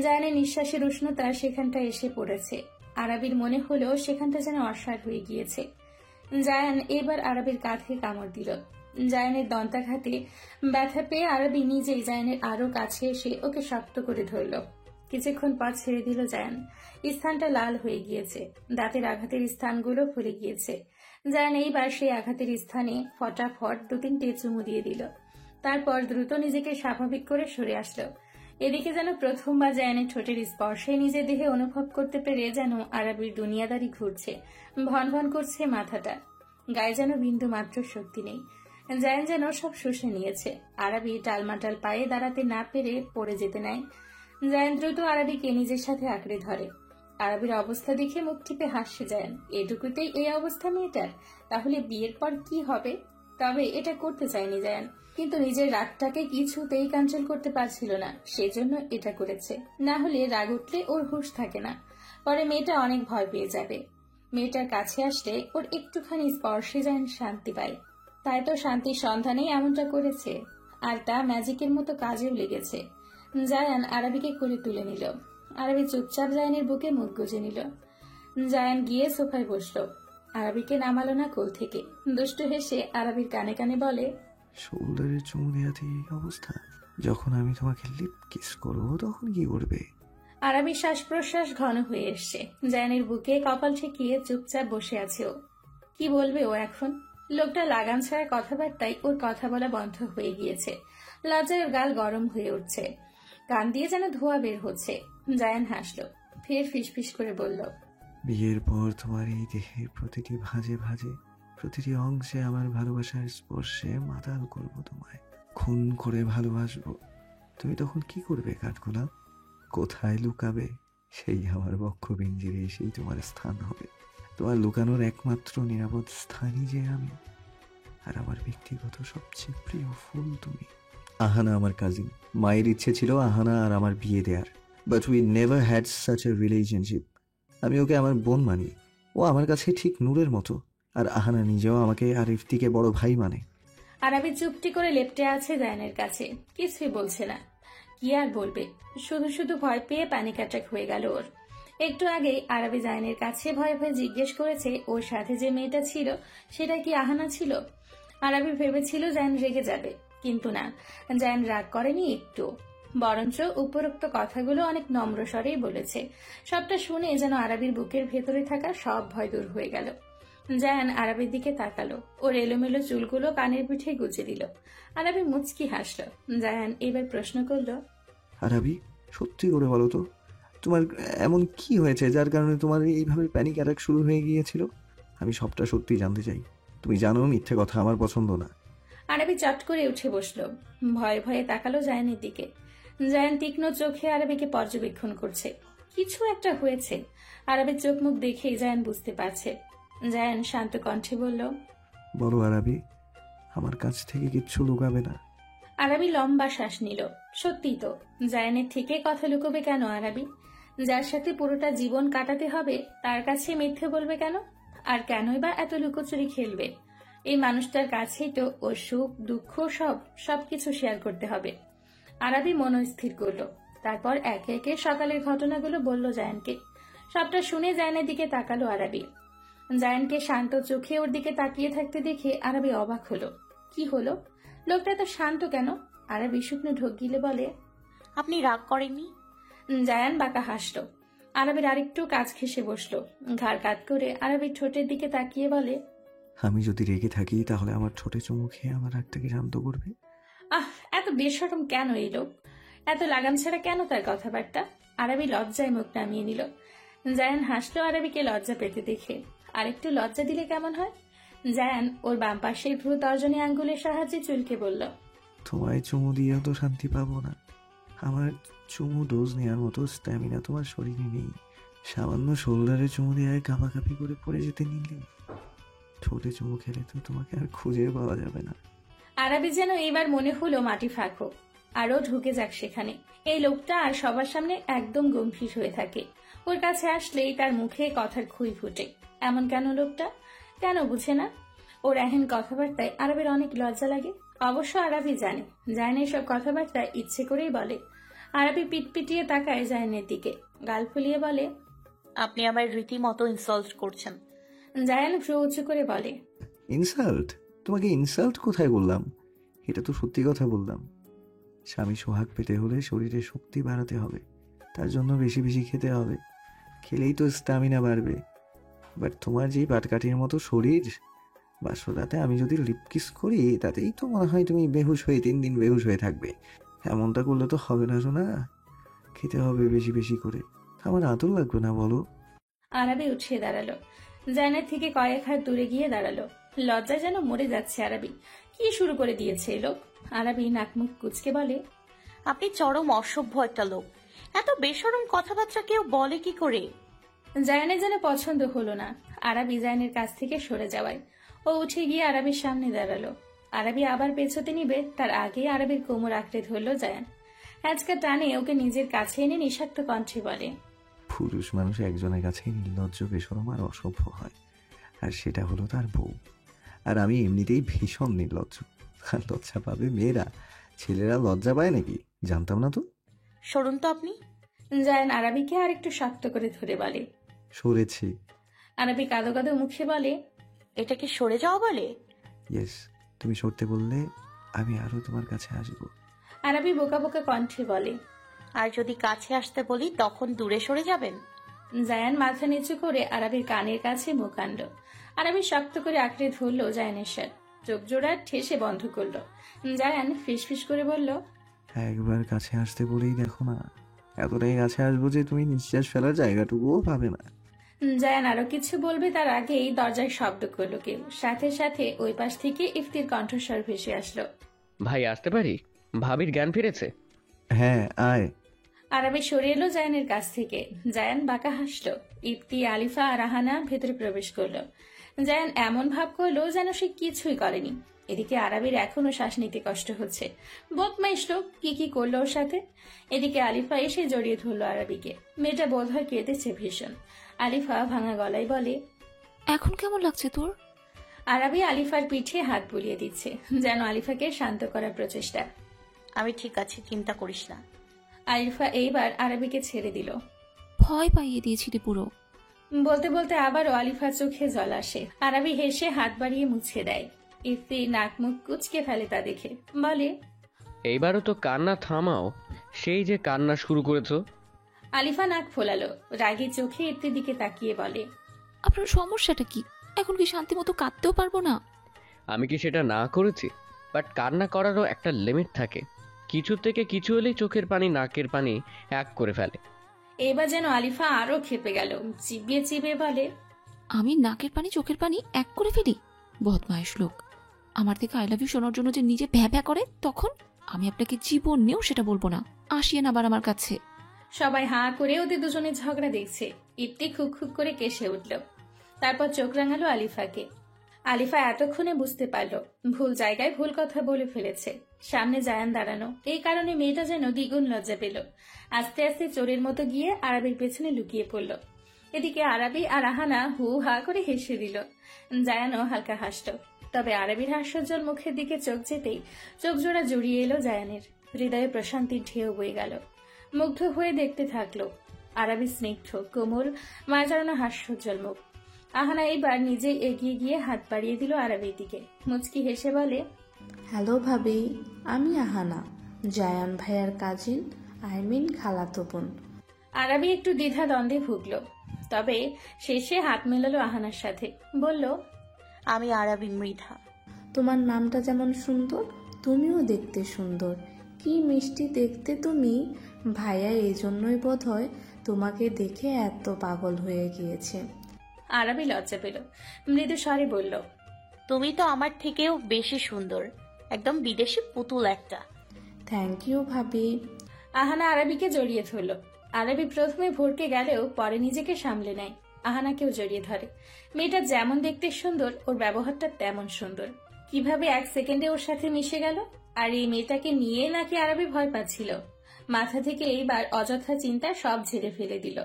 জায়ানের নিঃশ্বাসের উষ্ণতা সেখানটায় এসে পড়েছে। আরাবির মনে হলো সেখানটা যেন অসাড় হয়ে গিয়েছে। জায়ান এবার আরাবির কাঁধে কামড় দিল। জায়ানের দন্তাঘাতে ব্যথা পেয়ে আরাবি নিজেই জায়ানের আরো কাছে এসে ওকে শক্ত করে ধরল। কিছুক্ষণ পর ছেড়ে দিল জায়ান। স্থানটা লাল হয়ে গিয়েছে। দাঁতের আঘাতের স্থানগুলো ফুলে গিয়েছে। জায়ান এইবার সেই আঘাতের স্থানে ফটাফট 2-3টে চুমু দিয়ে দিল। তারপর দ্রুত নিজেকে স্বাভাবিক করে সরে আসলো। এদিকে যেন প্রথমবার জায়ানের ঠোঁটের স্পর্শে নিজের দেহে অনুভব করতে পেরে যেন আরাবির দুনিয়াদারি ঘুরছে, ভন ভন করছে মাথাটা। গায়ে যেন বিন্দু মাত্র শক্তি নেই। জায়ান যেন সব শুষে নিয়েছে। আরাবি টালমাটাল পায়ে দাঁড়াতে না পেরে পড়ে যেতে নেয়। জায়ান দ্রুত আরাবিকে নিজের সাথে আঁকড়ে ধরে। আরাবির অবস্থা দেখে মুখ টিপে হাসছে জায়ান। এটুকুতেই এই অবস্থা মেয়েটার, তাহলে বিয়ের পর কি হবে? তবে এটা করতে চায়নি জায়ান, কিন্তু নিজের রাগটাকে কিছুতেই কন্ট্রোল করতে পারছিল না, সেজন্য এটা করেছে। না হলে রাগ উঠলে ওর হুঁশ থাকে না, পরে মেয়েটা অনেক ভয় পেয়ে যাবে। মেয়েটার কাছে আসলে ওর একটুখানি স্পর্শে জায়ান শান্তি পায়। তাই তো শান্তির সন্ধানেই এমনটা করেছে, আর তা ম্যাজিকের মতো কাজেও লেগেছে। জায়ান আরাবিকে কোলে তুলে নিল। আরাবি চুপচাপ জায়ানের বুকে মুখ গুজে নিল। জায়ান গিয়ে সোফায় বসলো। আরাবিকে নামালো না কোল থেকে। দুষ্টু হেসে আরাবির কানে কানে বলে, শোল্ডারের চুমু দেওয়াতে এই অবস্থা, যখন আমি তোমাকে লিপ কিস করবো তখন কি করবে? আরাবির শ্বাস প্রশ্বাস ঘন হয়ে এসছে। জায়ানের বুকে কপাল ঠেকিয়ে চুপচাপ বসে আছে ও। কি বলবে ও এখন? লোকটা লাগাম ছাড়া কথাবার্তায় ওর কথা বলা বন্ধ হয়ে গিয়েছে। লজ্জায় ওর গাল গরম হয়ে উঠছে, কান দিয়ে যেন ধোঁয়া বের হচ্ছে। জায়ান হাসলো, ফের ফিসফিস করে বলল, বিয়ের পর তোমার এই দেহের প্রতিটি ভাঁজে ভাঁজে, প্রতিটি অংশে আমার ভালোবাসার স্পর্শে মাতাল করবো তোমায়, খুন করে ভালোবাসবো। তুমি তখন কি করবে কাঠগোলাপ? কোথায় লুকাবে? সেই আমার বক্ষপিঞ্জরে এসেই তোমার স্থান হবে। তোমার লুকানোর একমাত্র নিরাপদ স্থানই যে আমি, আর আমার ব্যক্তিগত সবচেয়ে প্রিয় ফুল তুমি। আহানা আমার কাজিন। মায়ের ইচ্ছে ছিল আহানা আর আমার বিয়ে দেয়ার, but we never had such a relationship. আমি ওকে আমার বোন মানি। ও আমার কাছে ঠিক নূরের মতো। আর আহানা নিজেও আমাকে আর ইফতিকে বড় ভাই মানে। আরাবি চুপটি করে লেপ্টে আছে জায়ানের কাছে, কিছুই বলছে না। কি আর বলবে, শুধু শুধু ভয় পেয়ে প্যানিক অ্যাটাক হয়ে গেল ওর। একটু আগে আরাবি জায়ানের কাছে ভয়ে ভয়ে জিজ্ঞেস করেছে ওর সাথে যে মেয়েটা ছিল সেটা কি আহানা ছিল। আরাবি ভেবেছিল জায়ান রেগে যাবে, কিন্তু না, জায়ান রাগ করেনি একটু, বরঞ্চ উপরোক্ত কথাগুলো অনেক নম্র স্বরেই বলেছে। সবটা শুনে যেন আরাবির বুকের ভেতরে থাকা সব ভয় দূর হয়ে গেল। জায়ান আরাবির দিকে তাকালো। ওর এলোমেলো চুলগুলো কানের পিঠে গুজে দিল। আরাবি মুচকি হাসল। জায়ান এবার প্রশ্ন করল, আরাবি, সত্যি করে বলো তো, তোমার এমন কি হয়েছে যার কারণে তোমার এইভাবে প্যানিক অ্যাটাক শুরু হয়ে গিয়েছিল? আমি সবটা সত্যি জানতে চাই। তুমি জানো মিথ্যে কথা আমার পছন্দ না। আরাবি চট করে উঠে বসলো। ভয়ে ভয়ে তাকালো জায়ানের দিকে। জায়ান তীক্ষ্ণ চোখে আরাবিকে পর্যবেক্ষণ করছে। কিছু একটা হয়েছে। আরাবির চোখ মুখ দেখেই জায়ান বুঝতে পারছে জায়ান শান্ত কণ্ঠে বলল, বলো আরাবি, আমার কাছ থেকে কিচ্ছু লুকাবে না? আরাবি লম্বা শ্বাস নিল। সত্যি তো, জায়ানের থেকে কথা লুকোবে কেন আরাবি? যার সাথে পুরোটা জীবন কাটাতে হবে তার কাছে মিথ্যে বলবে কেন? আর কেনই বা এত লুকোচুরি খেলবে? এই মানুষটার কাছেই তো ওর সুখ দুঃখ সবকিছু শেয়ার করতে হবে। আরাবি মনস্থির করলো। তারপর একে একে সকালের ঘটনাগুলো বলল জায়ানকে। সবটা শুনে জায়ানের দিকে তাকালো আরাবি। জায়ানকে শান্ত চোখে ওর দিকে তাকিয়ে থাকতে দেখে আরাবি অবাক হলো। কি হলো? লোকটা তো শান্ত কেন? আরাবি শুকনো ঢোক গিলে বলে, আপনি রাগ করেননি? জায়ান বাঁকা হাসলো। আরাবির আরেকটু কাজ ঘেঁষে বসলো। ঘাড় কাত করে আরাবির ঠোঁটের দিকে তাকিয়ে বলে, আমি যদি রেগে থাকি তাহলে আমার ঠোঁটে চুমু খেয়ে আমার রাগটাকে শান্ত করবে? এত বেশরম কেন এই লোক? এত লাগাম ছাড়া কেন তার কথাবার্তা? আরাবি লজ্জায় মুখ নামিয়ে নিল। জায়ান হাসলো আরাবিকে লজ্জা পেতে দেখে। আরেকটু লজ্জা দিলে কেমন হয়? জায়ান ওর বাম পাশের ভ্রু তর্জনী আঙ্গুলের সাহায্যে চুলকে বলল, তোমায় চুমু দিয়েও তো শান্তি পাবো না। আমার চুমু ডোজ নেওয়ার মতো স্ট্যামিনা তোমার শরীরে নেই। সামান্য শোল্ডারে চুমু দিয়ে কাঁপাকাঁপি করে পড়ে যেতে নিলে। ঠোঁটে চুমু খেলে তো তোমাকে আর খুঁজে পাওয়া যাবে না। আরাবি যেন এবার মনে হলো মাটি ফাঁকো, আরো ঢুকে যাক সেখানে। এই লোকটা আর সবার সামনে একদম গম্ভীর হয়ে থাকে। ওর কাছে আসলেই তার মুখে কথার খুই ফুটে। এমন কেন লোকটা? কেন বুঝে না? ওর এহেন কথাবার্তায় আরবের অনেক লজ্জা লাগে। অবশ্য আরবি জানে জায়ন এসব কথাবার্তা ইচ্ছে করেই বলে। আরবি পিটপিটিয়ে তাকায় জায়নের দিকে, গাল ফুলিয়ে বলে, আপনি আমার রীতিমতো ইনসাল্ট করছেন। জায়ান ভ্রু উঁচু করে বলে, ইনসাল্ট? তোমাকে ইনসাল্ট কোথায় বললাম? এটা তো সত্যি কথা বললাম। স্বামী সোহাগ পেতে হলে শরীরে শক্তি বাড়াতে হবে, তার জন্য বেশি বেশি খেতে হবে। খেলেই তো স্ট্যামিনা বাড়বে। বাট তোমার যেই পাটকাঠির মতো শরীর, বাসরাতে আমি যদি লিপকিস করি তাতেই তো মনে হয় তুমি বেহুশ হয়ে 3 দিন বেহুশ হয়ে থাকবে। এমনটা করলে তো হবে না শোনা। খেতে হবে বেশি বেশি করে। আমার আদর লাগবে না বলো? আরবি উঠে দাঁড়ালো। জায়নের থেকে কয়েক হাত দূরে গিয়ে দাঁড়ালো। লজ্জায় যেন মরে যাচ্ছে আরবি। কি শুরু করে দিয়েছে এই লোক? আরবি নাক মুখ কুচকে বলে, আপনি চরম অসভ্য একটা লোক। এত বেশরম কথাবার্তা কেউ বলে কি করে? জায়ানের যেন পছন্দ হলো না আরবি জায়ানের কাছ থেকে সরে যাওয়ায়। ও উঠে গিয়ে আরবির সামনে দাঁড়ালো। আরবি আবার পেছোতে নিবে তার আগে আরবির কোমর আঁকড়ে ধরলো জায়ান। আজকা টানে ওকে নিজের কাছে এনে নিঃস্বার্থ কণ্ঠে বলে, পুরুষ মানুষ একজনের কাছেই নির্লজ্জ, বেশরম আর অসভ্য হয়, আর সেটা হলো তার বউ। আর আমি এমনিতেই ভীষণ নির্লজ্জ। আর লজ্জা পাবে মেয়েরা, ছেলেরা লজ্জা পায় নাকি? জানতাম না তো। সরুন তো আপনি। জায়ান আরবিকে আর একটু শক্ত করে ধরে বলে, সরেছি। আরবি কাঁদো কাঁদো মুখে বলে, এটাকে সরে যাওয়া বলে? ইয়েস, তুমি সরতে বললে আমি আরো তোমার কাছে আসবো। আরবি বোকা বোকা কণ্ঠে বলে, আর যদি কাছে আসতে বলি তখন দূরে সরে যাবেন? জায়ান মাথা নিচু করে আরবির কানের কাছে মুখ আনল। আরবি শক্ত করে আঁকড়ে ধরলো জায়ানের শার্ট, চোখ জোড়া ঠেসে বন্ধ করলো। জায়ান ফিসফিস করে বলল, একবার কাছে আসতে বলেই দেখো না, এতটাই কাছে আসবো যে তুমি নিঃশ্বাস ফেলার জায়গাটুকুও পাবে না। জায়ান আরো কিছু বলবে তার আগেই দরজায় শব্দ করলো কেউ। সাথে সাথে ওই পাশ থেকে ইফতির কণ্ঠস্বর ভেসে আসলো, ভাই আসতে পারি? ভাবির জ্ঞান ফিরেছে। হ্যাঁ আয়। আরবি সরে এলো জায়ানের কাছ থেকে। জায়ান বাঁকা হাসলো। ইফতি, আলিফা আর রাহানা ভেতরে প্রবেশ করলো। জায়ান এমন ভাব করলো যেন সে কিছুই করেনি। এদিকে আরবির এখনো শ্বাস নিতে কষ্ট হচ্ছে। বদমাইশ লোক কি কি করলো ওর সাথে। এদিকে আলিফা এসে জড়িয়ে ধরলো আরবিকে। মেয়েটা বোধহয় কেঁদেছে ভীষণ। আলিফা ভাঙা গলায় বলে, এখন কেমন লাগছে তোর? আরবি আলিফার পিঠে হাত বুলিয়ে দিচ্ছে, যেন আলিফাকে শান্ত করার প্রচেষ্টা। আমি ঠিক আছি, চিন্তা করিস না। আলিফা এইবার আরবিকে ছেড়ে দিল। ভয় পাইয়ে দিয়েছিলি পুরো। বলতে বলতে আবারও আলিফার চোখে জল আসে। আরবি হেসে হাত বাড়িয়ে মুছে দেয়। ইফতি নাক মুখ কুচকে ফেলে তা দেখে বলে, এইবারও তো কান্না থামাও, সেই যে কান্না শুরু করেছো। আলিফা নাক ফোলালো। রাগী চোখে ইফতির দিকে তাকিয়ে বলে, আপনার সমস্যাটা কি? এখন কি শান্তি মতো কাঁদতেও পারবো না? আমি কি সেটা না করেছি? বাট কান্না করারও একটা লিমিট থাকে। কিছু থেকে কিছু হলেই চোখের পানি নাকের পানি এক করে ফেলে। এবার যেন আলিফা আরো খেপে গেল। চিবিয়ে চিবিয়ে বলে, আমি নাকের পানি চোখের পানি এক করে ফেলি? বদমাইশ লোক। আমার থেকে আই লাভ ইউ শোনার জন্য যে নিজে ভ্যা ভ্যা করে, তখন আমি আপনাকে জীবনেও সেটা বলবো না। আসিয়েন আবার আমার কাছে। সবাই হাঁ করে ওদের দুজনের ঝগড়া দেখছে। ইফতি খুক খুক করে কেসে উঠল। তারপর চোখ রাঙালো আলিফাকে। আলিফা এতক্ষণে বুঝতে পারলো ভুল জায়গায় ভুল কথা বলে ফেলেছে। সামনে জায়ান দাঁড়ানো, এই কারণে মেয়েটা যেন দ্বিগুণ লজ্জা পেল। আস্তে আস্তে চোরের মতো গিয়ে আরবির পেছনে লুকিয়ে পড়ল। এদিকে আরবি আর আহানা হু হা করে হেসে দিল। জায়ানও হালকা হাসল। তবে আরবির হাস্যোজ্জ্বল মুখের দিকে চোখ যেতেই চোখ জোড়া জড়িয়ে এলো জায়ানের। হৃদয়ে প্রশান্তির ঢেউ বয়ে গেল। মুগ্ধ হয়ে দেখতে থাকলো আরবি স্নিগ্ধ কোমল মায়াজানো হাস্যোজ্জ্বল মুখ। আহানা এবার নিজে এগিয়ে গিয়ে হাত বাড়িয়ে দিল আরবির দিকে। মুচকি হেসে বলে, হ্যালো ভাবি, আমি আহানা, জায়ান ভাইয়ার কাজিন, খালাতো বোন। আরবি একটু দ্বিধা দ্বন্দ্বে ভুগল, তবে শেষে হাত মেলালো আহানার সাথে। বলল, আমি আরবি মৃধা। তোমার নামটা যেমন সুন্দর, তুমিও দেখতে সুন্দর। কি মিষ্টি দেখতে তুমি। ভাইয়া এই জন্যই বোধ হয় তোমাকে দেখে এত পাগল হয়ে গিয়েছে। আরবি লজ্জা পেল, মৃদু স্বরে বলল, তুমি তো আমার থেকেও বেশি সুন্দর, একদম বিদেশি পুতুল একটা। থ্যাংক ইউ ভাবি। আহানা আরবিকে জড়িয়ে ধরল। আরবি প্রথমে ভরকে গেলেও পরে নিজেকে সামলে নেয়, আহানাকেও জড়িয়ে ধরে। মেয়েটা যেমন দেখতে সুন্দর, ওর ব্যবহারটা তেমন সুন্দর। কিভাবে এক সেকেন্ডে ওর সাথে মিশে গেল। আর এই মেয়েটাকে নিয়ে নাকি আরবি ভয় পাচ্ছিল। মাথা থেকে এইবার অযথা চিন্তা সব ঝেড়ে ফেলে দিল।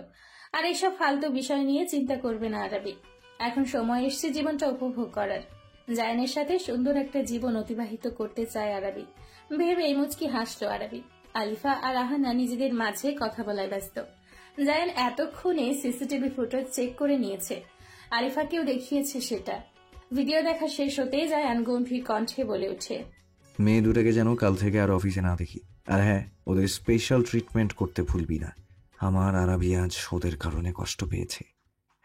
আর এইসব ফালতু বিষয় নিয়ে চিন্তা করবে না আরবি। এখন সময় এসছে জীবনটা উপভোগ করার। জায়ানের সাথে সুন্দর একটা জীবন অতিবাহিত করতে চায় আরবি ভেবে এই মুচকি হাসলো আরবি। আলিফা আর আহানা নিজেদের মাঝে কথা বলায় ব্যস্ত। জায়ান এতক্ষণে সিসিটিভি ফুটেজ চেক করে নিয়েছে, আলিফাকেও দেখিয়েছে সেটা। ভিডিও দেখা শেষ হতেই জায়ান গম্ভীর কণ্ঠে বলে ওঠে, মেয়ে দুটাকে যেন কাল থেকে আর অফিসে না দেখি। আর হ্যাঁ, ওদের স্পেশাল ট্রিটমেন্ট করতে ভুলবি না। আমার আরবি আজ ওদের কারণে কষ্ট পেয়েছে,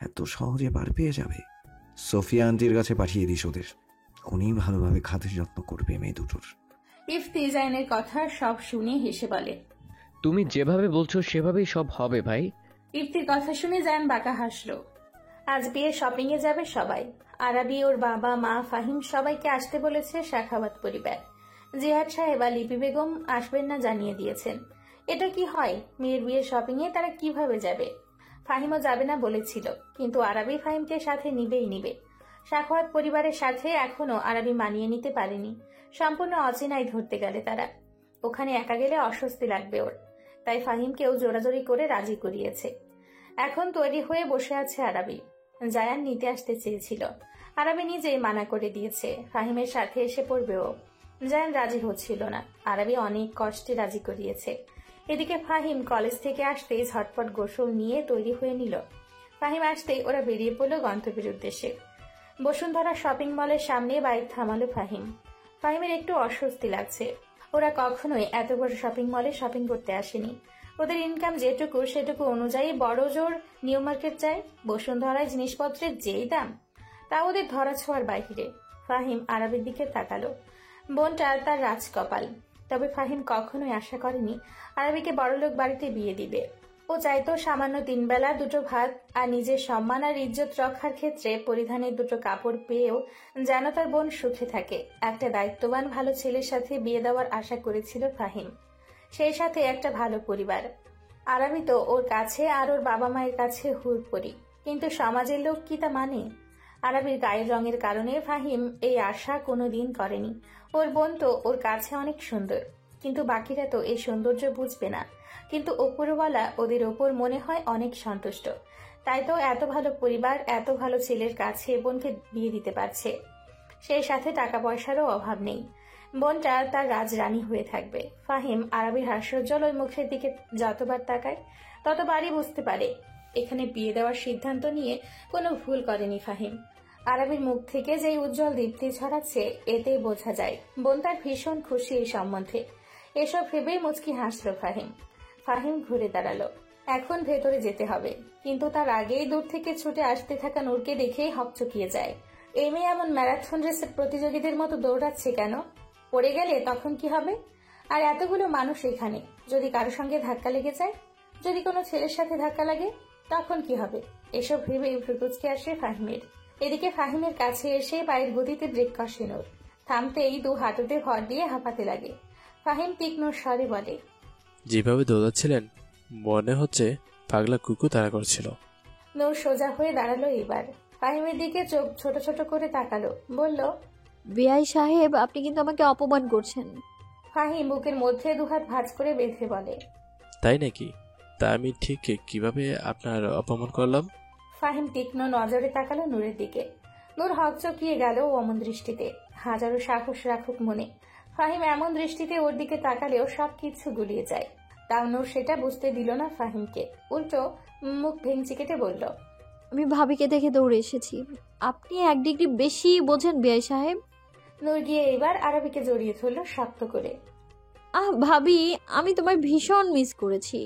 এত সহজে পার পেয়ে যাবে। সোফিয়া আন্টির কাছে পাঠিয়ে দিস ওদের, উনি ভালোভাবে খাতির যত্ন করবে মেয়ে দুটোর। ইফতি জায়ানের কথা সব শুনে হেসে বলে, তুমি যেভাবে বলছো সেভাবেই সব হবে ভাই। ইফতির কথা শুনে জায়ান বাঁকা হাসলো। আজ বিয়ে শপিং এ যাবে সবাই। আরবি, ওর বাবা মা, ফাহিম সবাইকে আসতে বলেছে শাখাওয়াত পরিবার। জিহাদ সাহেব আর লিপি বেগম আসবেন না জানিয়ে দিয়েছেন। এটা কি হয়, মেয়ের বিয়ে শপিং এ তারা কিভাবে যাবে? ফাহিমও যাবে না বলেছিল, কিন্তু আরবি ফাহিমকে সাথে নিবেই নিবে। শাখাওয়াত পরিবারের সাথে এখনো আরবি মানিয়ে নিতে পারেনি। সম্পূর্ণ অচেনাই ধরতে গেলে তারা। ওখানে একা গেলে অস্বস্তি লাগবে ওর, তাই ফাহিমকেও জোরাজোরি করে রাজি করিয়েছে। এখন তৈরি হয়ে বসে আছে আরবি। জায়ান নিতে আসতে চেয়েছিল, আরবি নিজেই মানা করে দিয়েছে ফাহিমের সাথে এসে পড়বেও। জায়ান রাজি হচ্ছিল না, আরবি অনেক কষ্টে রাজি করিয়েছে। এদিকে ফাহিম কলেজ থেকে আসতেই ঝটপট গোসল নিয়ে তৈরি হয়ে নিল। ফাহিম আসতেই ওরা বেরিয়ে পড়ল গন্তব্যের উদ্দেশ্যে। বসুন্ধরা শপিং মলের সামনে বাইক থামালো ফাহিম। ফাহিমের একটু অস্বস্তি লাগছে। ওরা কখনোই এত বড় শপিং মলে শপিং করতে আসেনি। ওদের ইনকাম যেটুকু সেটুকু অনুযায়ী বড় জোর নিউ মার্কেট যায়। বসুন্ধরায় জিনিসপত্রের যেই দাম, তা ওদের ধরা ছোঁয়ার বাইরে। ফাহিম আরবের দিকে তাকালো। বোনটা তার রাজকপাল। তবে ফাহিম কখনোই আশা করেনি আরবিকে বড়লোক বাড়িতে বিয়ে দিবে। ও চাইতো সামান্য 3 বেলা 2 ভাত আর নিজের সম্মান আর ইজ্জত রক্ষার ক্ষেত্রে পরিধানের 2 কাপড় পেয়েও যেন তার বোন সুখে থাকে। একটা দায়িত্ববান ভালো ছেলের সাথে বিয়ে দেওয়ার আশা করেছিল ফাহিম, সেই সাথে একটা ভালো পরিবার। আরবি তো ওর কাছে আর ওর বাবা মায়ের কাছে হুড়পড়ি, কিন্তু সমাজের লোক কি তা মানে? আরবির গায়ের রঙের কারণে ফাহিম এই আশা কোনোদিন করেনি। ওর বোন তো ওর কাছে অনেক সুন্দর, কিন্তু বাকিরা তো এই সৌন্দর্য বুঝবে না। কিন্তু ওপরওয়ালা ওদের ওপর মনে হয় অনেক সন্তুষ্ট, তাই তো এত ভালো পরিবার এত ভালো ছেলের কাছে বোনকে বিয়ে দিতে পারছে। সেই সাথে টাকা পয়সারও অভাব নেই। বোনটা তার রাজরানী হয়ে থাকবে। ফাহিম আরবির হাস্যোজ্জ্বল ওই মুখের দিকে যতবার তাকায় ততবারই বুঝতে পারে এখানে বিয়ে দেওয়ার সিদ্ধান্ত নিয়ে কোনো ভুল করেনি ফাহিম। আরবির মুখ থেকে যেই উজ্জ্বল দীপ্তি ছড়াচ্ছে এতেই বোঝা যায় বোন তার ভীষণ খুশি এই সম্বন্ধে। এসব ভেবেই মুচকি হাসল ফাহিম। ফাহিম ঘুরে দাঁড়ালো। এখন ভেতরে যেতে হবে, কিন্তু তার আগেই দূর থেকে ছুটে আসতে থাকা নূরকে দেখেই হকচকিয়ে যায়। এই মেয়ে এমন ম্যারাথন রেসের প্রতিযোগীদের মতো দৌড়াচ্ছে কেন? পড়ে গেলে তখন কি হবে? আর এতগুলো মানুষ এখানে, যদি কারোর সঙ্গে ধাক্কা লেগে যায়, যদি কোনো ছেলের সাথে ধাক্কা লাগে, তখন কি হবে? এসব ভেবে ভ্রুকুচকে আসে ফাহিমের। এদিকে ফাহিমের কাছে এসে পায়ের গতিতে ব্রেক কষে নূর। থামতেই 2 হাঁটুতে ভর দিয়ে হাঁপাতে লাগে। ফাহিম তীক্ষ্ণ স্বরে বলে, যেভাবে দৌড়াচ্ছিলেন মনে হচ্ছে পাগলা কুকুর তাড়া করছিল। নূর সোজা হয়ে দাঁড়ালো এবার। ফাহিমের দিকে চোখ ছোট ছোট করে তাকালো, বলল, বেআই সাহেব, আপনি কিন্তু আমাকে অপমান করছেন। ফাহিম বুকের মধ্যে দুহাত ভাঁজ করে বেঁধে বলে, তাই নাকি? তা আমি ঠিক কিভাবে আপনার অপমান করলাম? ফাহিম তীক্ষ্ণ নজরে তাকালো নূরের দিকে। নূর হকচকিয়ে গেল অমন দৃষ্টিতে। হাজারো সাহস রাখুক মনে, ফাহিম এমন দৃষ্টিতে ওর দিকে তাকালেও সবকিছু গুলিয়ে যায়। তাও নূর সেটা বুঝতে দিল না ফাহিমকে, উল্টো মুখ ভেঙচি কেটে বলল, আমি ভাবিকে দেখে দৌড়ে এসেছি। আপনি 1 ডিগ্রি বেশি বোঝেন বেআই সাহেব। নূর গিয়ে এবার আরবিকে জড়িয়ে ধরল শক্ত করে। ভাবি, আমি তোমায় ভীষণ মিস করেছি।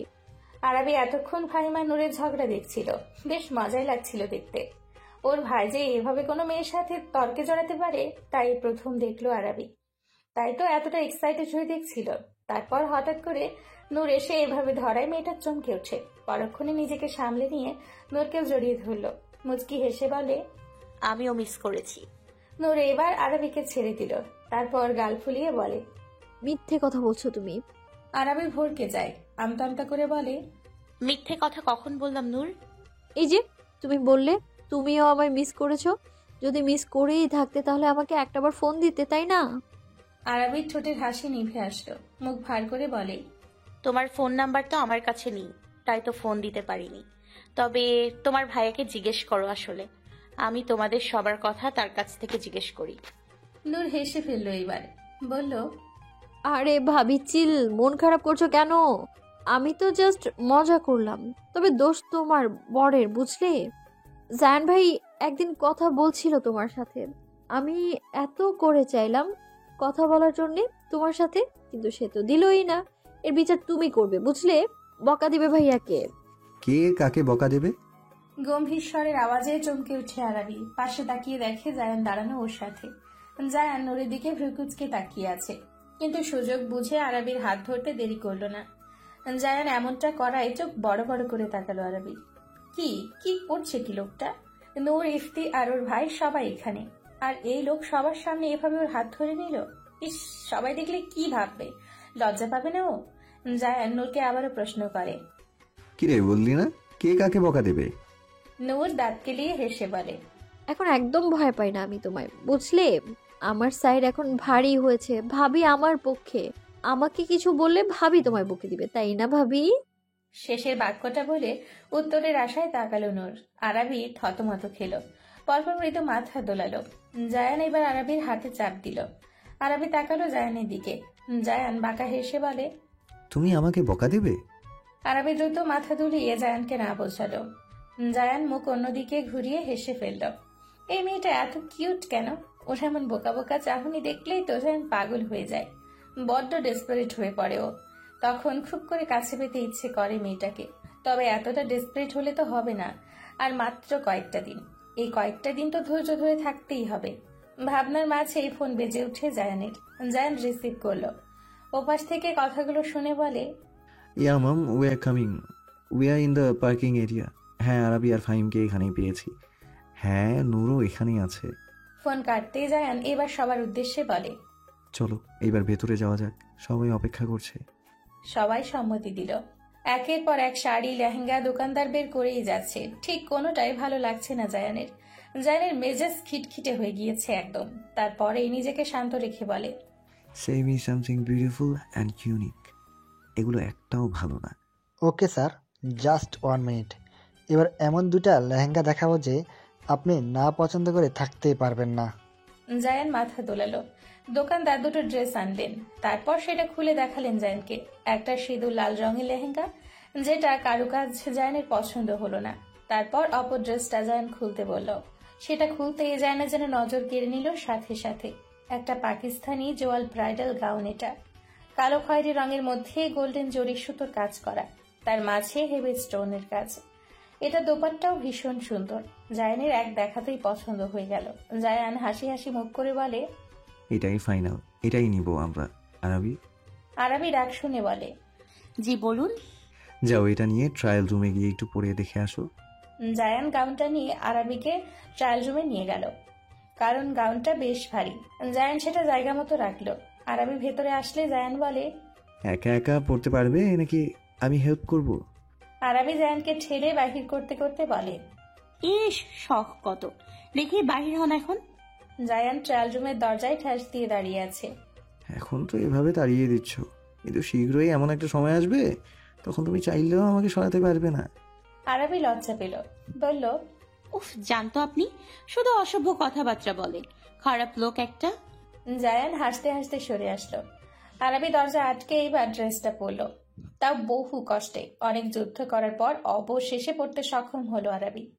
আরবি এতক্ষণ ফাহিমা নূরের ঝগড়া দেখছিল, বেশ মজাই লাগছিল দেখতে। ওর ভাই যে এভাবে কোনো মেয়ের সাথে তর্কে জড়াতে পারে তাই প্রথম দেখলো আরবি, তাই তো এতটা এক্সাইটেড হয়ে দেখছিল। তারপর হঠাৎ করে নূর এসে এভাবে ধরায় মেয়েটা চমকে ওঠে। পরক্ষণে নিজেকে সামলে নিয়ে নূরকেও জড়িয়ে ধরল, মুচকি হেসে বলে, আমিও মিস করেছি। নূর এবার আরবিকে ছেড়ে দিল, তারপর গাল ফুলিয়ে বলে, মিথ্যে কথা বলছো তুমি। আরবি ভরকে যায়, আমতা আমতা করে বলে, মিথ্যে কথা কখন বললাম নূর? এই যে তুমি বললে তুমিও আমায় মিস করেছো। যদি মিস করেই থাকতে তাহলে আমাকে একটাবার ফোন দিতে, তাই না? আরবির ঠোঁটের হাসি নিভে আসলো, মুখ ভার করে বলে, তোমার ফোন নাম্বার তো আমার কাছে নেই, তাই তো ফোন দিতে পারিনি। তবে তোমার ভাইয়াকে জিজ্ঞেস করো, আসলে আমি তোমাদের সবার কথা তার কাছ থেকে জিজ্ঞেস করি। নূর হেসে ফেলল এবার, বলল, আরে ভাবি চিল, মন খারাপ করছো কেন? আমি তো জাস্ট মজা করলাম। তবে দোষ তোমার বরের, বুঝলে? জায়ান ভাই একদিন কথা বলছিল তোমার সাথে। আমি এত করে চাইলাম কথা বলার জন্যে তোমার সাথে, কিন্তু সে তো দিলই না। এর বিচার তুমি করবে, বুঝলে? বকা দিবে ভাইয়াকে। কে কাকে বকা দেবে? গম্ভীর স্বরের আওয়াজে চমকে উঠে আরবি। পাশে তাকিয়ে দেখে জায়ান দাঁড়ানো ওর সাথে। জায়ান নূরের দিকে ভ্রুকুচকে তাকিয়ে আছে, কিন্তু সুযোগ বুঝে আরবির হাত ধরতে দেরি করলো না। জায়ান এমনটা করায় চোখ বড় বড় করে তাকালো আরবি। কি কি করছে কি লোকটা? নূর, ইফতি আর ওর ভাই সবাই এখানে, আর এই লোক সবার সামনে এভাবে ওর হাত ধরে নিল। ইস, সবাই দেখলে কি ভাববে? লজ্জা পাবে না ও? জায়ান নূরকে আবারও প্রশ্ন করে, কিরে বললি না কে কাকে বকা দেবে? নূর দাঁত কেলিয়ে হেসে বলে, এখন একদম ভয় পাই না আমি তোমায়, বুঝলে? আমার সাইড এখন ভারী হয়েছে ভাবি আমার পক্ষে। আমাকে কিছু বললে ভাবি তোমায় বকে দিবে, তাই না ভাবি? শেষের বাক্যটা বলে উত্তরের আশায় তাকালো নূর। আরবি থতমত খেল, পরপর মৃদু মাথা দোলালো। জায়ান এবার আরবির হাতে চাপ দিল। আরবি তাকালো জায়ানের দিকে। জায়ান বাঁকা হেসে বলে, তুমি আমাকে বকা দেবে? আরবি দ্রুত মাথা দুলিয়ে জায়ানকে না বোঝালো। জায়ান মুখ অন্যদিকে ঘুরিয়ে হেসে ফেলল। এই মেয়েটা এত কিউট কেন? ওর এমন বোকা বোকা চাহনি দেখলেই তো জায়ান পাগল হয়ে যায়। বড্ড ডেসপারেট হয়ে পড়ে ও। তখন খুব করে কাছে পেতে ইচ্ছে করে মেয়েটাকে। তবে এতটা ডেসপারেট হলে তো হবে না। আর মাত্র কয়েকটা দিন, এই কয়েকটা দিন তো ধৈর্য ধরে থাকতেই হবে। ভাবনার মাঝে এই ফোন বেজে উঠে জায়ানের। জায়ান রিসিভ করলো। ওপাশ থেকে কথাগুলো শুনে বলে, yeah mom, we are coming, we are in the parking area. হ্যাঁ, আরবি আর ফাহিমকে এখানেই পেয়েছি। হ্যাঁ, নূরও এখানেই আছে। ফোন কাটতেই জায়ান এবার সবার উদ্দেশ্যে বলে, চলো এবার ভেতরে যাওয়া যাক, সবাই অপেক্ষা করছে। সবাই সম্মতি দিল। একের পর এক শাড়ি, লেহেঙ্গা দোকানদার বের করেই যাচ্ছে। ঠিক কোনোটাই ভালো লাগছে না জায়ানের। জায়ানের মেজাজ খিটখিটে হয়ে গিয়েছে একদম। তারপরেই নিজেকে শান্ত রেখে বলে, say me something beautiful and unique. এগুলো একটাও ভালো না। Okay sir, just 1 minute. এবার এমন 2টা লেহেঙ্গা দেখাবো যে আপনি না পছন্দ করে থাকতেই পারবেন না। জায়ান মাথা দোলালো। দোকানদার দুটো ড্রেস আনলেন, তারপর সেটা খুলে দেখালেন জায়ানকে। একটা সিঁদুর লাল রঙের লেহেঙ্গা, যেটা কারুকাজ জায়ানের পছন্দ হলো না। তারপর অপর ড্রেসটা জায়ান খুলতে বলল। সেটা খুলতেই জায়ানের যেন নজর কেড়ে নিল সাথে সাথে। একটা পাকিস্তানি জোয়াল ব্রাইডাল গাউন এটা। কালো খয়েরি রঙের মধ্যে গোল্ডেন জরি সুতোর কাজ করা, তার মাঝে হেভি স্টোনের কাজ। এটা দোপাট্টাও ভীষণ সুন্দর। জায়ানের এক দেখাতেই পছন্দ হয়ে গেল। জায়ান হাসি হাসি মুখ করে বলে, এটাই ফাইনাল, এটাই নিব আমরা। আরবি? আরবি ডাক শুনে বলে, জি বলুন। যাও, এটা নিয়ে ট্রায়াল রুমে গিয়ে একটু পরে দেখে আসো। জায়ান গাউনটা নিয়ে আরবিকে ট্রায়াল রুমে নিয়ে গেল, কারণ গাউনটা বেশ ভারী। জায়ান সেটা জায়গা মতো রাখলো। আরবি ভেতরে আসলে জায়ান বলে, একা একা পড়তে পারবে নাকি আমি হেল্প করব? আরবি জায়ানকে ঠেলে বাহির করতে করতে বলে, ইস, শখ কত! দেখি বাহির হন এখন। জায়ান ট্রায়াল রুমের দরজায় ঠাস দিয়ে দাঁড়িয়ে আছে। এখন তো এভাবে তাড়িয়ে দিচ্ছ, কিন্তু শীঘ্রই এমন একটা সময় আসবে তখন তুমি চাইলেও আমাকে সরাতে পারবে না। আরাবি লজ্জা পেল, বলল, উফ, জানতো আপনি শুধু অসভ্য কথাবার্তা বলে, খারাপ লোক একটা। জায়ান হাসতে হাসতে সরে আসলো। আরাবি দরজা আটকে এইবার ড্রেসটা পরলো, তাও বহু কষ্টে। অনেক যুদ্ধ করার পর অবশেষে পড়তে সক্ষম হলো আরাবি।